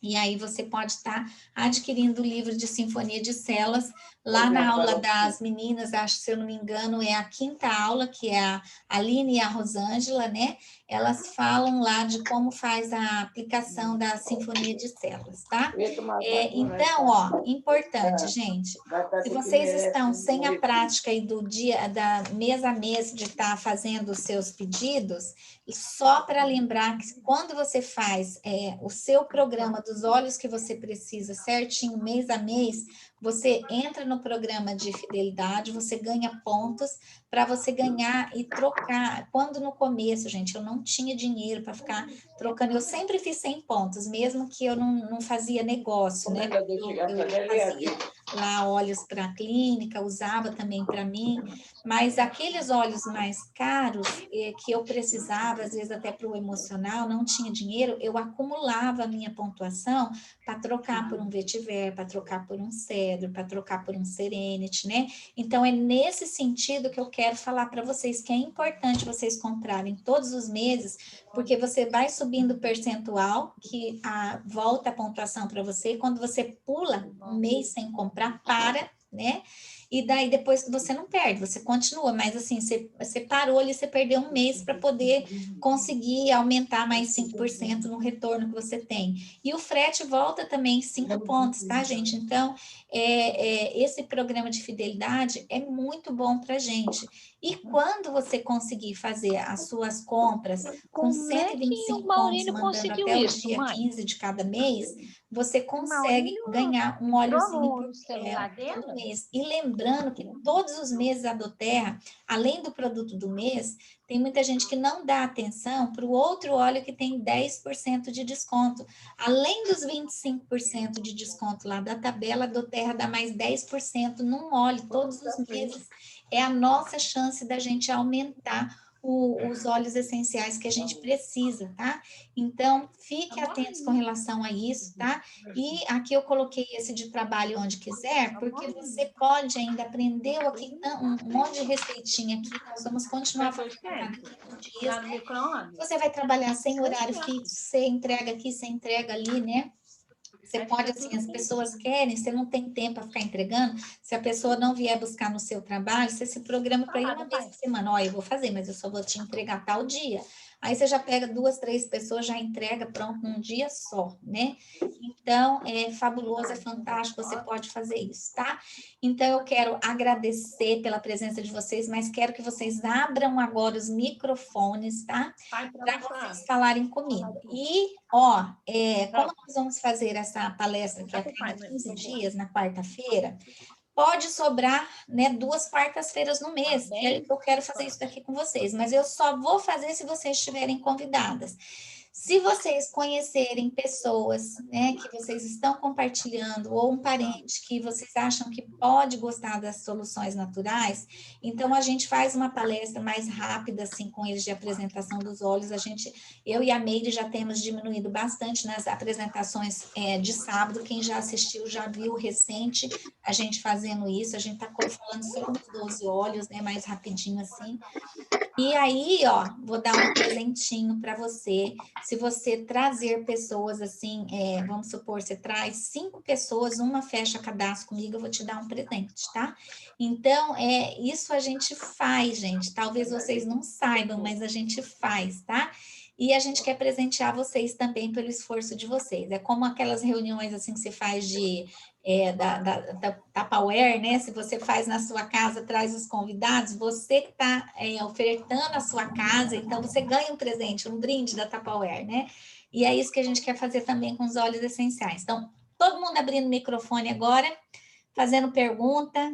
E aí você pode estar adquirindo o livro de Sinfonia de Células lá na aula das meninas, acho que se eu não me engano é a 5ª aula, que é a Aline e a Rosângela, né? Elas falam lá de como faz a aplicação da Sinfonia de Células, tá? Então, ó, importante, gente, se vocês estão sem a prática aí do dia, da mês a mês de estar fazendo os seus pedidos, e só para lembrar que quando você faz o seu programa dos óleos que você precisa certinho, mês a mês, você entra no programa de fidelidade, você ganha pontos para você ganhar e trocar. Quando no começo, gente, eu não tinha dinheiro para ficar trocando, eu sempre fiz 100 pontos, mesmo que eu não fazia negócio, né? Eu fazia lá óleos para a clínica, usava também para mim, mas aqueles óleos mais caros que eu precisava, às vezes até para o emocional, não tinha dinheiro, eu acumulava a minha pontuação para trocar por um vetiver, para trocar por um cedro, para trocar por um serenity, né? Então, é nesse sentido que eu quero falar para vocês que é importante vocês comprarem todos os meses, porque você vai subindo o percentual, que volta a pontuação para você, e quando você pula um mês sem comprar, né? E daí depois você não perde, você continua, mas assim, você parou ali, você perdeu um mês para poder conseguir aumentar mais 5% no retorno que você tem. E o frete volta também 5 pontos, tá, gente? Então, esse programa de fidelidade é muito bom para gente. E quando você conseguir fazer as suas compras com Como é que 125 o pontos, Maurílio mandando conseguiu até o isso, dia mãe? 15 de cada mês, você O consegue Maurílio ganhar um entrou óleozinho por no celular todo dela? mês. E lembrando que todos os meses a Doterra, além do produto do mês, tem muita gente que não dá atenção para o outro óleo que tem 10% de desconto. Além dos 25% de desconto lá da tabela, a Doterra dá mais 10% num óleo todos os meses. É a nossa chance da gente aumentar os óleos essenciais que a gente precisa, tá? Então, fique atentos com relação a isso, tá? E aqui eu coloquei esse de trabalho onde quiser, porque você pode ainda aprender aqui um monte de receitinha aqui. Nós vamos continuar fazendo cada 15 dias, Lá no né? micro-ondas? Você vai trabalhar sem horário fixo, você entrega aqui, você entrega ali, né? Você pode, assim, as pessoas querem, você não tem tempo para ficar entregando. Se a pessoa não vier buscar no seu trabalho, você se programa para ir uma vez por semana. Olha, eu vou fazer, mas eu só vou te entregar tal dia. Aí você já pega 2, 3 pessoas, já entrega pronto num dia só, né? Então, é fabuloso, é fantástico, você pode fazer isso, tá? Então, eu quero agradecer pela presença de vocês, mas quero que vocês abram agora os microfones, tá? Para vocês falarem comigo. E, ó, como nós vamos fazer essa palestra aqui a cada 15 dias, na quarta-feira, pode sobrar, né, 2 quartas-feiras no mês, que eu quero fazer isso daqui com vocês, mas eu só vou fazer se vocês estiverem convidadas. Se vocês conhecerem pessoas, né, que vocês estão compartilhando, ou um parente que vocês acham que pode gostar das soluções naturais, então a gente faz uma palestra mais rápida, assim, com eles de apresentação dos óleos. Eu e a Meire já temos diminuído bastante nas apresentações de sábado. Quem já assistiu já viu recente a gente fazendo isso. A gente está falando só dos 12 óleos, né, mais rapidinho assim. E aí, ó, vou dar um presentinho para você. Se você trazer pessoas assim, vamos supor, você traz 5 pessoas, uma fecha cadastro comigo, eu vou te dar um presente, tá? Então, isso a gente faz, gente. Talvez vocês não saibam, mas a gente faz, tá? E a gente quer presentear vocês também pelo esforço de vocês. É como aquelas reuniões assim que se faz da Tupperware, né? Se você faz na sua casa, traz os convidados, você que está ofertando a sua casa, então você ganha um presente, um brinde da Tupperware, né? E é isso que a gente quer fazer também com os óleos essenciais. Então, todo mundo abrindo o microfone agora, fazendo pergunta,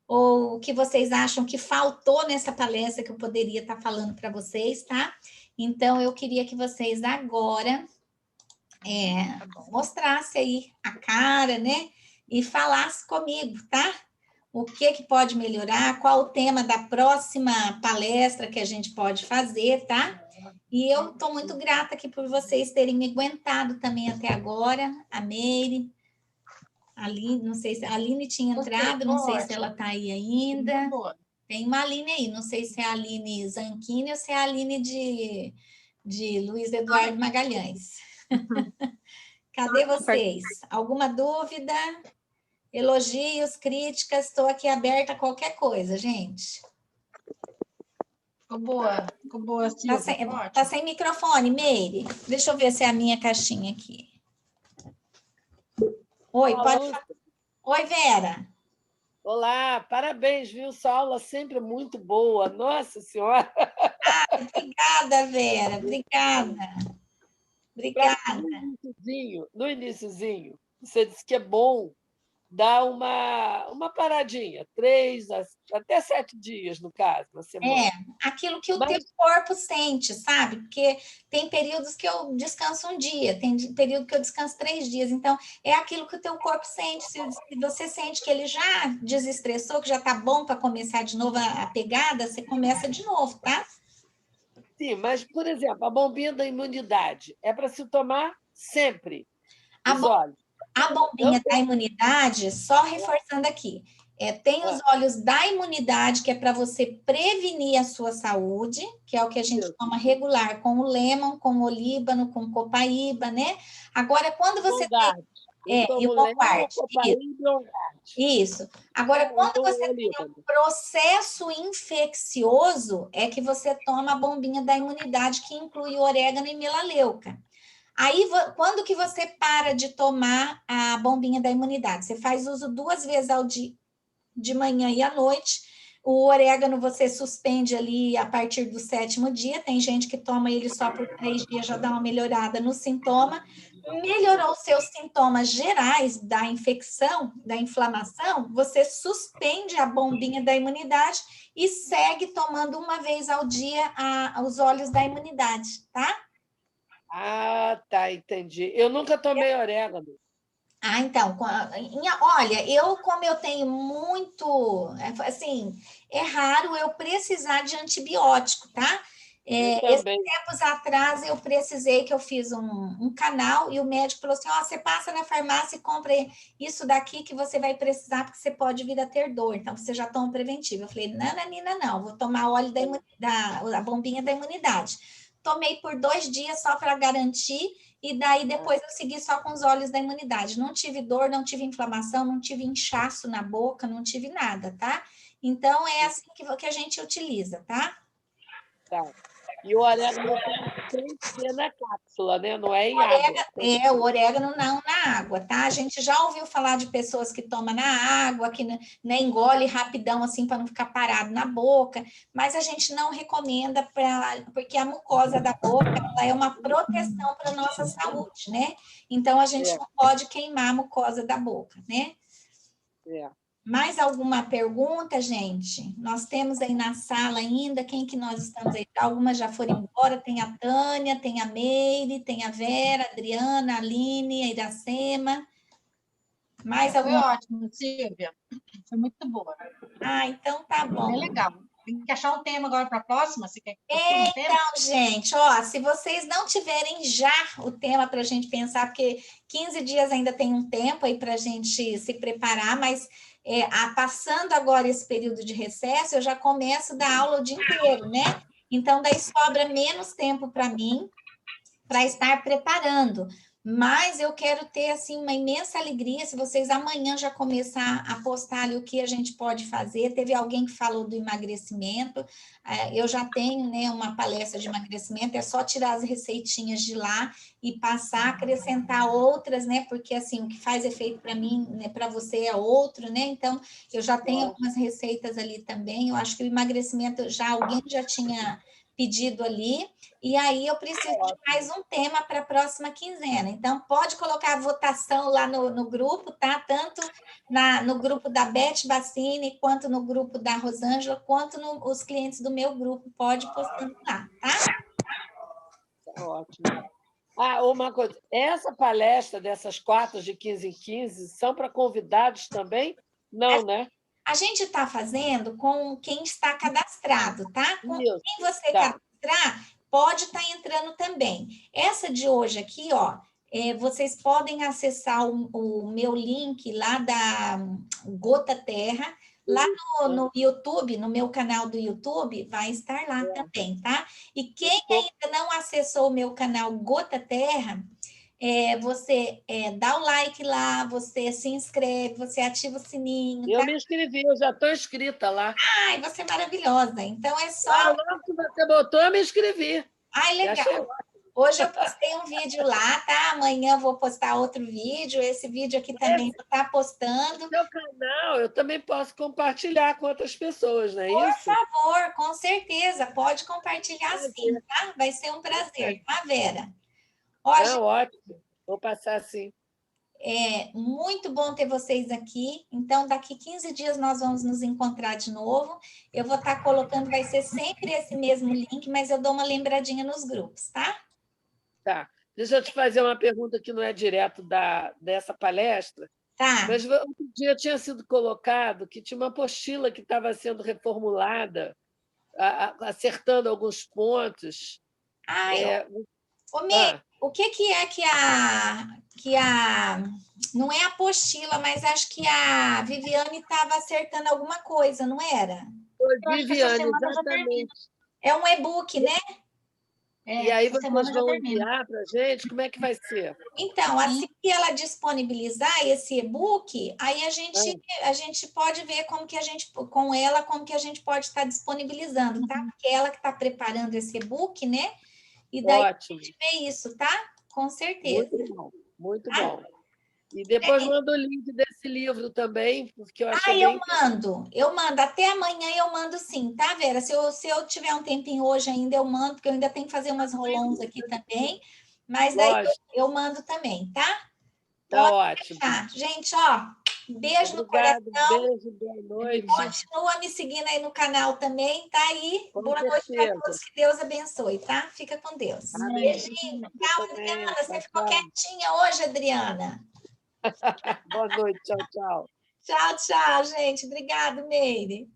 ou o que vocês acham que faltou nessa palestra que eu poderia estar falando para vocês, tá? Então, eu queria que vocês agora mostrassem aí a cara, né? E falasse comigo, tá? O que pode melhorar, qual o tema da próxima palestra que a gente pode fazer, tá? E eu estou muito grata aqui por vocês terem me aguentado também até agora, a Meire, a Aline, não sei se a Aline tinha entrado, não sei se ela está aí ainda. Tem uma Aline aí, não sei se é a Aline Zanchini ou se é a Aline de Luiz Eduardo Magalhães. Cadê vocês? Alguma dúvida? Elogios, críticas, estou aqui aberta a qualquer coisa, gente. Ficou boa, Silvia. Tá sem microfone, Meire. Deixa eu ver se é a minha caixinha aqui. Oi, pode falar. Oi, Vera. Olá, parabéns, viu? Sua aula sempre muito boa. Nossa Senhora! Obrigada, Vera. Obrigada. No iniciozinho, você disse que é bom dar uma paradinha, 3 até 7 dias, no caso, na semana. Aquilo que o teu corpo sente, sabe? Porque tem períodos que eu descanso um dia, tem período que eu descanso 3 dias. Então, é aquilo que o teu corpo sente. Se você sente que ele já desestressou, que já tá bom para começar de novo a pegada, você começa de novo, tá? Sim, mas, por exemplo, a bombinha da imunidade é para se tomar sempre. A bombinha da imunidade, só reforçando aqui, tem os óleos da imunidade, que é para você prevenir a sua saúde, que é o que a gente toma regular, com o lemon, com o olíbano, com copaíba, né? Agora, quando você tem... e o Combarte. Isso. Agora, quando você tem um processo infeccioso, é que você toma a bombinha da imunidade, que inclui orégano e melaleuca. Aí, quando que você para de tomar a bombinha da imunidade? Você faz uso 2 vezes ao dia, de manhã e à noite. O orégano você suspende ali a partir do 7º dia. Tem gente que toma ele só por 3 dias, já dá uma melhorada no sintoma. Melhorou os seus sintomas gerais da infecção, da inflamação, você suspende a bombinha da imunidade e segue tomando 1 vez ao dia os óleos da imunidade, tá? Ah, tá, entendi. Eu nunca tomei orégano. Então, olha, como eu tenho muito, assim, é raro eu precisar de antibiótico, tá? Esses tempos atrás eu precisei, que eu fiz um canal e o médico falou assim, você passa na farmácia e compra isso daqui que você vai precisar, porque você pode vir a ter dor, então você já toma preventivo. Eu falei, nananina, não, vou tomar óleo a bombinha da imunidade. Tomei por 2 dias só para garantir, e daí depois eu segui só com os óleos da imunidade. Não tive dor, não tive inflamação, não tive inchaço na boca, não tive nada, tá? Então, é assim que a gente utiliza, tá? Tá. E o orégano tem que ser na cápsula, né? Não é em água. O orégano não na água, tá? A gente já ouviu falar de pessoas que tomam na água, que né, engole rapidão, assim, para não ficar parado na boca, mas a gente não recomenda, porque a mucosa da boca ela é uma proteção para a nossa saúde, né? Então, a gente não pode queimar a mucosa da boca, né? Mais alguma pergunta, gente? Nós temos aí na sala ainda, quem que nós estamos aí? Algumas já foram embora, tem a Tânia, tem a Meire, tem a Vera, a Adriana, a Aline, a Iracema. Mais alguma? Foi ótimo, Silvia. Foi muito boa. Ah, então tá bom. Bem legal. Tem que achar um tema agora para a próxima. Você quer que um tema? Então, gente, ó, se vocês não tiverem já o tema para a gente pensar, porque 15 dias ainda tem um tempo aí para a gente se preparar, mas passando agora esse período de recesso, eu já começo a dar aula o dia inteiro, né? Então, daí sobra menos tempo para mim para estar preparando. Mas eu quero ter assim uma imensa alegria se vocês amanhã já começar a postar ali o que a gente pode fazer. Teve alguém que falou do emagrecimento. Eu já tenho, né, uma palestra de emagrecimento, é só tirar as receitinhas de lá e passar, acrescentar outras, né? Porque assim, o que faz efeito para mim, né, para você é outro, né? Então, eu já tenho algumas receitas ali também. Eu acho que o emagrecimento alguém já tinha pedido ali, e aí eu preciso de mais um tema para a próxima quinzena. Então, pode colocar a votação lá no grupo, tá? Tanto no grupo da Beth Bassini, quanto no grupo da Rosângela, quanto os clientes do meu grupo. Pode postando lá, tá? Ótimo. Uma coisa, essa palestra dessas 4 de 15 em 15 são para convidados também? Não, né? A gente está fazendo com quem está cadastrado, tá? Com quem você cadastrar, pode estar entrando também. Essa de hoje aqui, ó, vocês podem acessar o meu link lá da Gota Terra, lá no YouTube, no meu canal do YouTube, vai estar lá também, tá? E quem ainda não acessou o meu canal Gota Terra, você dá o like lá, você se inscreve, você ativa o sininho. Eu me inscrevi, eu já estou inscrita lá. Ai, você é maravilhosa. Então é só. Logo que você botou, eu me inscrevi. Ai, legal. Hoje eu postei um vídeo lá, tá? Amanhã eu vou postar outro vídeo. Esse vídeo aqui também vou estar postando. No seu canal, eu também posso compartilhar com outras pessoas, não é isso? Por favor, com certeza. Pode compartilhar sim, tá? Vai ser um prazer, tá, Vera? Não, ótimo. Vou passar sim. É muito bom ter vocês aqui. Então, daqui 15 dias nós vamos nos encontrar de novo. Eu vou estar colocando, vai ser sempre esse mesmo link, mas eu dou uma lembradinha nos grupos, tá? Tá. Deixa eu te fazer uma pergunta que não é direto dessa palestra. Tá. Mas outro dia tinha sido colocado que tinha uma apostila que estava sendo reformulada, acertando alguns pontos. O que é que a... Não é a apostila, mas acho que a Viviane estava acertando alguma coisa, não era? Viviane, exatamente. É um e-book, né? E aí vocês vão enviar para a gente? Como é que vai ser? Então, assim que ela disponibilizar esse e-book, aí a gente pode ver como que a gente pode estar disponibilizando, tá? Porque ela que está preparando esse e-book, né? E daí a gente vê isso, tá? Com certeza. Muito bom, muito bom. E depois manda o link desse livro também, porque eu achei eu mando. Até amanhã eu mando sim, tá, Vera? Se eu tiver um tempinho hoje ainda, eu mando, porque eu ainda tenho que fazer umas rolons aqui também. Mas daí eu mando também, tá? Tá ótimo. Gente, ó, beijo no coração. Beijo, boa noite. Continua me seguindo aí no canal também, tá aí? Boa noite para todos, que Deus abençoe, tá? Fica com Deus. Beijinho. Tchau, Adriana. Você ficou quietinha hoje, Adriana. Boa noite, tchau, tchau. Tchau, tchau, gente. Obrigada, Meire.